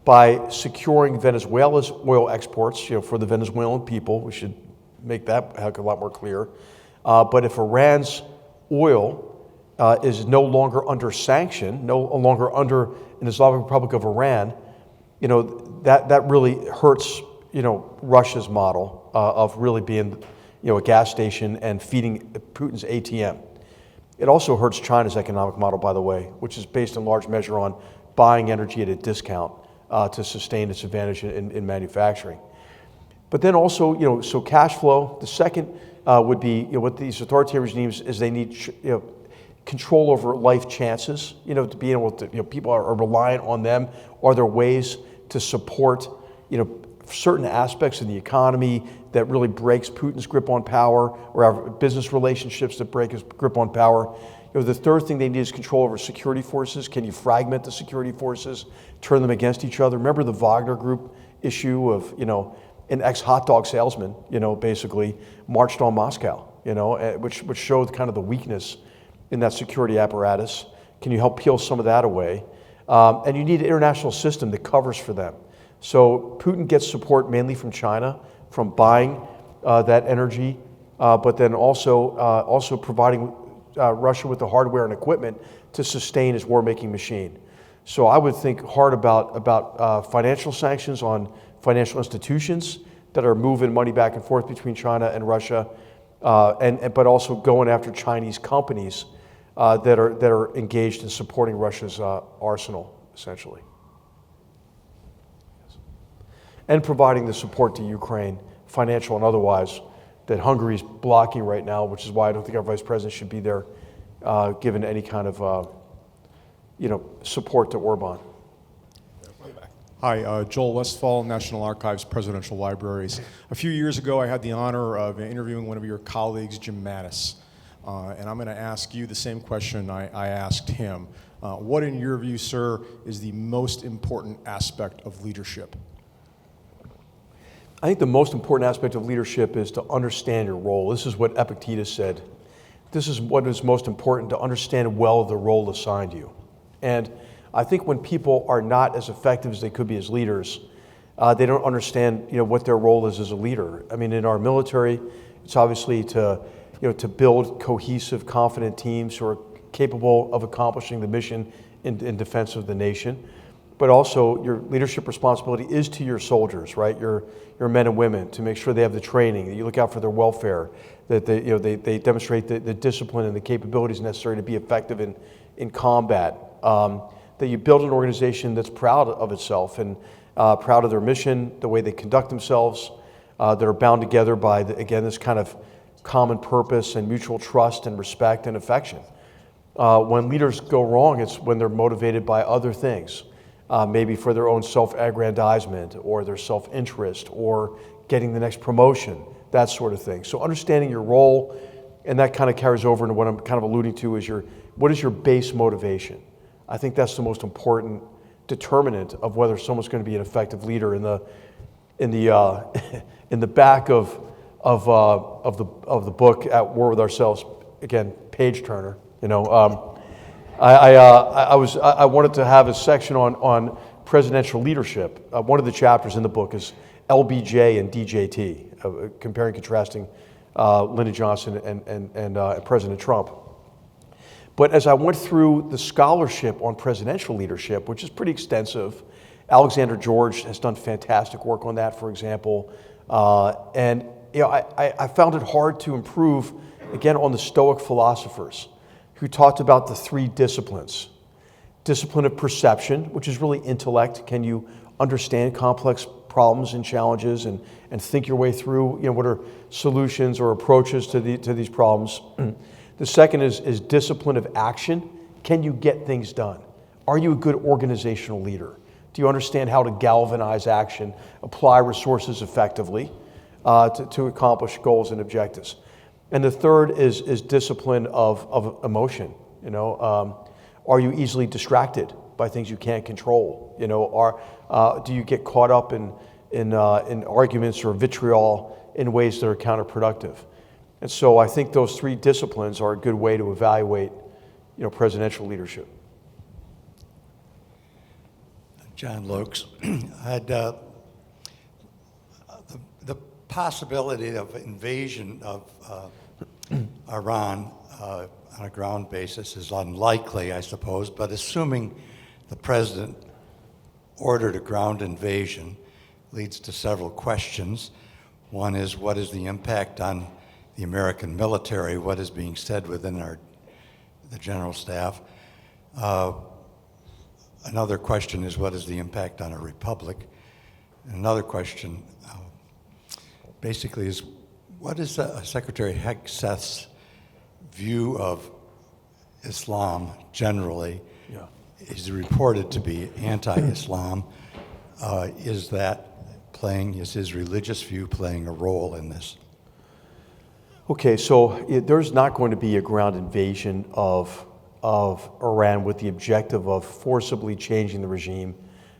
by securing Venezuela's oil exports, for the Venezuelan people. We should make that a heck of a lot more clear. But if Iran's oil is no longer under sanction, no longer under an Islamic Republic of Iran, that really hurts Russia's model of really being a gas station and feeding Putin's ATM. It also hurts China's economic model, by the way, which is based in large measure on buying energy at a discount to sustain its advantage in manufacturing. But then also, so cash flow. The second would be, what these authoritarian regimes is they need, control over life chances. To be able to, people are reliant on them. Are there ways to support, certain aspects of the economy that really breaks Putin's grip on power, or have business relationships that break his grip on power? The third thing they need is control over security forces. Can you fragment the security forces, turn them against each other? Remember the Wagner Group issue of, an ex-hot dog salesman, basically marched on Moscow, which showed kind of the weakness in that security apparatus. Can you help peel some of that away? And you need an international system that covers for them. So Putin gets support mainly from China, from buying that energy, but then also providing Russia with the hardware and equipment to sustain his war-making machine. So I would think hard about financial sanctions on financial institutions that are moving money back and forth between China and Russia, but also going after Chinese companies that are engaged in supporting Russia's arsenal, essentially. And providing the support to Ukraine, financial and otherwise, that Hungary's blocking right now, which is why I don't think our vice president should be there, given any kind of, support to Orban. Hi, Joel Westfall, National Archives Presidential Libraries. A few years ago, I had the honor of interviewing one of your colleagues, Jim Mattis, and I'm going to ask you the same question I asked him. What, in your view, sir, is the most important aspect of leadership? I think the most important aspect of leadership is to understand your role. This is what Epictetus said. This is what is most important, to understand well the role assigned you. And I think when people are not as effective as they could be as leaders, they don't understand, what their role is as a leader. I mean, in our military, it's obviously to build cohesive, confident teams who are capable of accomplishing the mission in defense of the nation. But also, your leadership responsibility is to your soldiers, right? Your men and women, to make sure they have the training, that you look out for their welfare, that they demonstrate the discipline and the capabilities necessary to be effective in combat. That you build an organization that's proud of itself and proud of their mission, the way they conduct themselves, that are bound together by, this kind of common purpose and mutual trust and respect and affection. When leaders go wrong, it's when they're motivated by other things. Maybe for their own self-aggrandizement or their self-interest or getting the next promotion, that sort of thing. So understanding your role, and that kind of carries over into what I'm kind of alluding to, is what is your base motivation? I think that's the most important determinant of whether someone's going to be an effective leader. In the back of the book, At War with Ourselves, again, page turner, I wanted to have a section on presidential leadership. One of the chapters in the book is LBJ and DJT, comparing and contrasting Lyndon Johnson and President Trump. But as I went through the scholarship on presidential leadership, which is pretty extensive, Alexander George has done fantastic work on that, for example, and I found it hard to improve, again, on the Stoic philosophers, who talked about the 3 disciplines. Discipline of perception, which is really intellect. Can you understand complex problems and challenges and think your way through, what are solutions or approaches to these problems. The second is discipline of action. Can you get things done? Are you a good organizational leader? Do you understand how to galvanize action, apply resources effectively to accomplish goals and objectives? And the third is discipline of emotion. Are you easily distracted by things you can't control? Do you get caught up in arguments or vitriol in ways that are counterproductive? And so I think those three disciplines are a good way to evaluate, presidential leadership. John Lokes, the possibility of invasion of Iran on a ground basis is unlikely, I suppose, but assuming the president ordered a ground invasion leads to several questions. One is, what is the impact on the American military? What is being said within the general staff? Another question is, what is the impact on a republic? And another question basically is, what is Secretary Hegseth's view of Islam generally? Yeah. Is reported to be anti-Islam. Is his religious view playing a role in this? Okay, so there's not going to be a ground invasion of Iran with the objective of forcibly changing the regime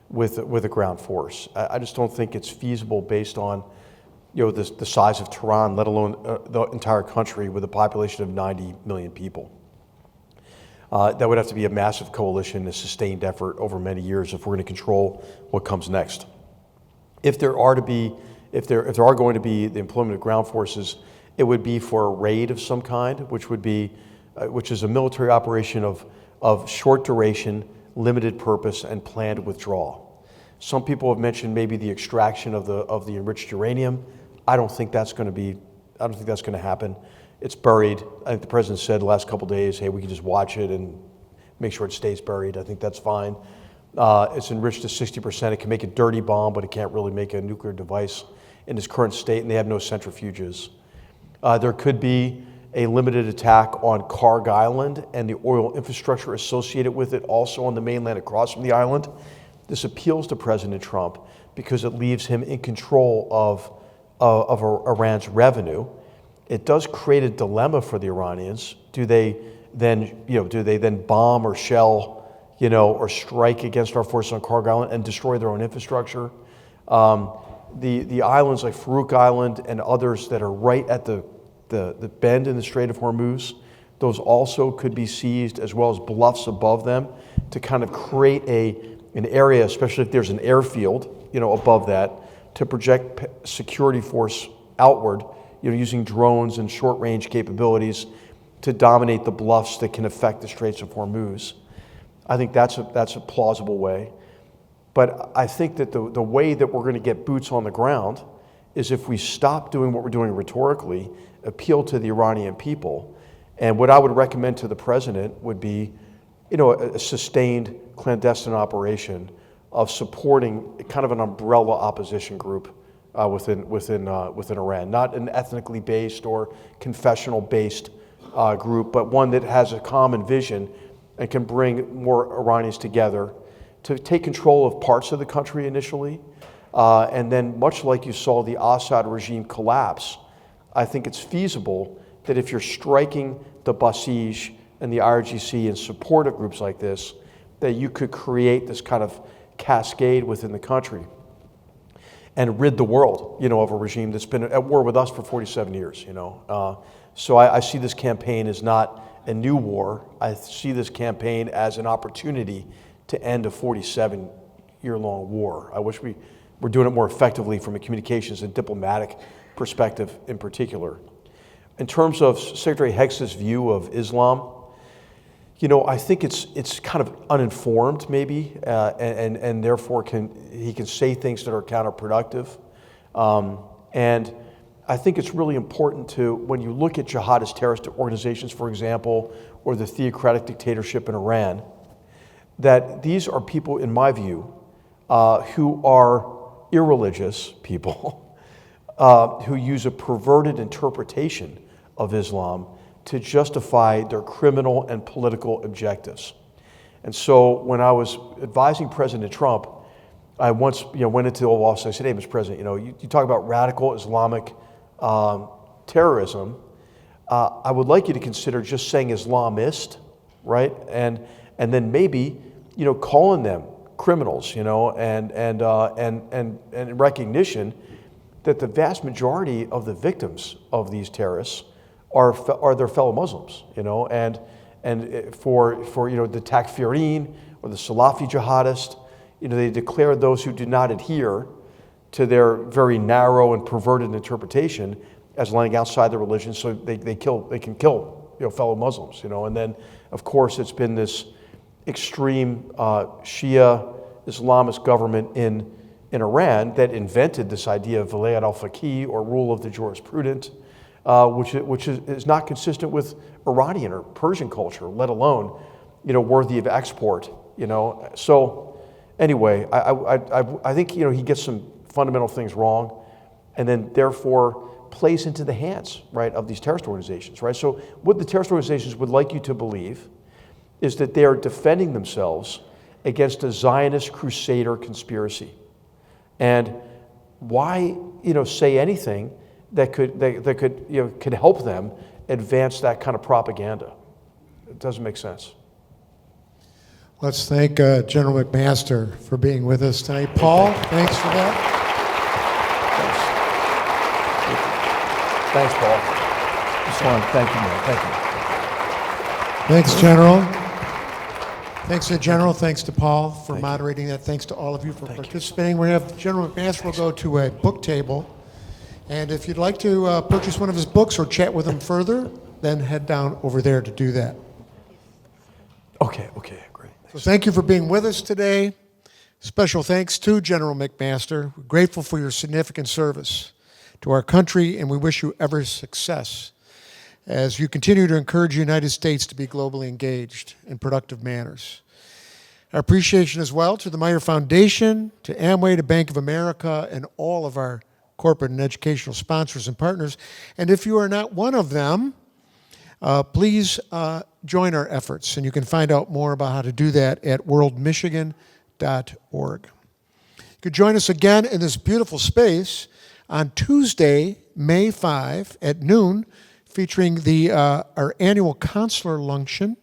with a ground force. I just don't think it's feasible based on the size of Tehran, let alone the entire country with a population of 90 million people. That would have to be a massive coalition, a sustained effort over many years if we're going to control what comes next. If there are going to be the employment of ground forces, it would be for a raid of some kind, which is a military operation of short duration, limited purpose, and planned withdrawal. Some people have mentioned maybe the extraction of the enriched uranium. I don't think that's going to happen. It's buried. I think the president said the last couple of days, hey, we can just watch it and make sure it stays buried. I think that's fine. It's enriched to 60%. It can make a dirty bomb, but it can't really make a nuclear device in its current state, and they have no centrifuges. There could be a limited attack on Karg Island and the oil infrastructure associated with it, also on the mainland across from the island. This appeals to President Trump because it leaves him in control of Iran's revenue. It does create a dilemma for the Iranians. Do they then bomb or shell, or strike against our forces on Karg Island and destroy their own infrastructure? The islands like Farouk Island and others that are right at the bend in the Strait of Hormuz, those also could be seized, as well as bluffs above them, to kind of create an area, especially if there's an airfield, above that, to project security force outward, using drones and short-range capabilities to dominate the bluffs that can affect the Straits of Hormuz. I think that's a plausible way. But I think that the way that we're going to get boots on the ground is if we stop doing what we're doing rhetorically, appeal to the Iranian people. And what I would recommend to the president would be, a sustained clandestine operation of supporting kind of an umbrella opposition group within Iran, not an ethnically based or confessional based group, but one that has a common vision and can bring more Iranians together to take control of parts of the country initially, and then much like you saw the Assad regime collapse, I think it's feasible that if you're striking the Basij and the IRGC in support of groups like this, that you could create this kind of cascade within the country and rid the world, of a regime that's been at war with us for 47 years, So I see this campaign as not a new war. I see this campaign as an opportunity to end a 47-year-long war. I wish we were doing it more effectively from a communications and diplomatic perspective in particular. In terms of Secretary Hegseth's view of Islam, I think it's kind of uninformed maybe, and therefore he can say things that are counterproductive. And I think it's really important to, when you look at jihadist terrorist organizations, for example, or the theocratic dictatorship in Iran, that these are people, in my view, who are, irreligious people who use a perverted interpretation of Islam to justify their criminal and political objectives. And so when I was advising President Trump, I once went into the Oval Office and I said, hey, Mr. President, you talk about radical Islamic terrorism. I would like you to consider just saying Islamist, right? And then maybe, calling them criminals, and in recognition that the vast majority of the victims of these terrorists are their fellow Muslims, and for the Takfirin or the Salafi jihadists, they declare those who do not adhere to their very narrow and perverted interpretation as lying outside the religion, so they can kill fellow Muslims, and then of course it's been this extreme Shia Islamist government in Iran that invented this idea of vilayat al-faqih, or rule of the jurisprudent, which is not consistent with Iranian or Persian culture, let alone worthy of export. So anyway, I think he gets some fundamental things wrong, and then therefore plays into the hands, right, of these terrorist organizations, right? So what the terrorist organizations would like you to believe is that they are defending themselves against a Zionist crusader conspiracy. And why, say anything that could help them advance that kind of propaganda? It doesn't make sense. Let's thank General McMaster for being with us tonight. Paul, thanks for that. Thanks, Paul. Just want to thank you, man. Thank you. Thanks, General. Thanks to General. Thanks to Paul for moderating that. Thanks to all of you for participating. We have General McMaster will go to a book table. And if you'd like to purchase one of his books or chat with him further, then head down over there to do that. Okay, great. So thank you for being with us today. Special thanks to General McMaster. We're grateful for your significant service to our country, and we wish you every success as you continue to encourage the United States to be globally engaged in productive manners. Our appreciation as well to the Meyer Foundation, to Amway, to Bank of America, and all of our corporate and educational sponsors and partners. And if you are not one of them, please join our efforts, and you can find out more about how to do that at worldmichigan.org. You could join us again in this beautiful space on Tuesday, May 5 at noon, featuring our annual consular luncheon.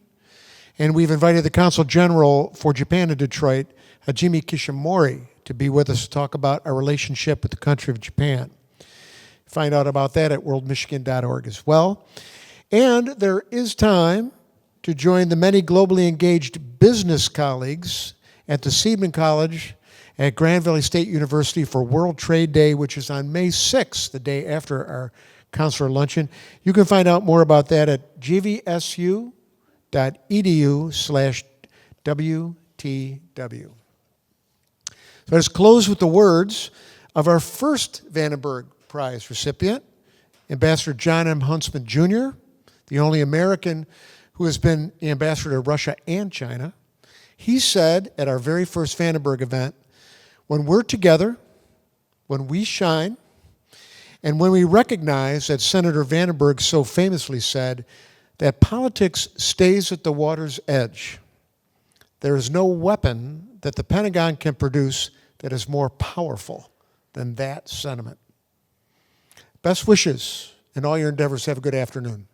And we've invited the Consul General for Japan in Detroit, Ajami Kishimori, to be with us to talk about our relationship with the country of Japan. Find out about that at worldmichigan.org as well. And there is time to join the many globally engaged business colleagues at the Seidman College at Grand Valley State University for World Trade Day, which is on May 6th, the day after our consular luncheon. You can find out more about that at gvsu.edu/WTW. So let's close with the words of our first Vandenberg Prize recipient, Ambassador Jon M. Huntsman, Jr., the only American who has been the ambassador to Russia and China. He said at our very first Vandenberg event, when we're together, when we shine, and when we recognize that Senator Vandenberg so famously said that politics stays at the water's edge, there is no weapon that the Pentagon can produce that is more powerful than that sentiment. Best wishes in all your endeavors. Have a good afternoon.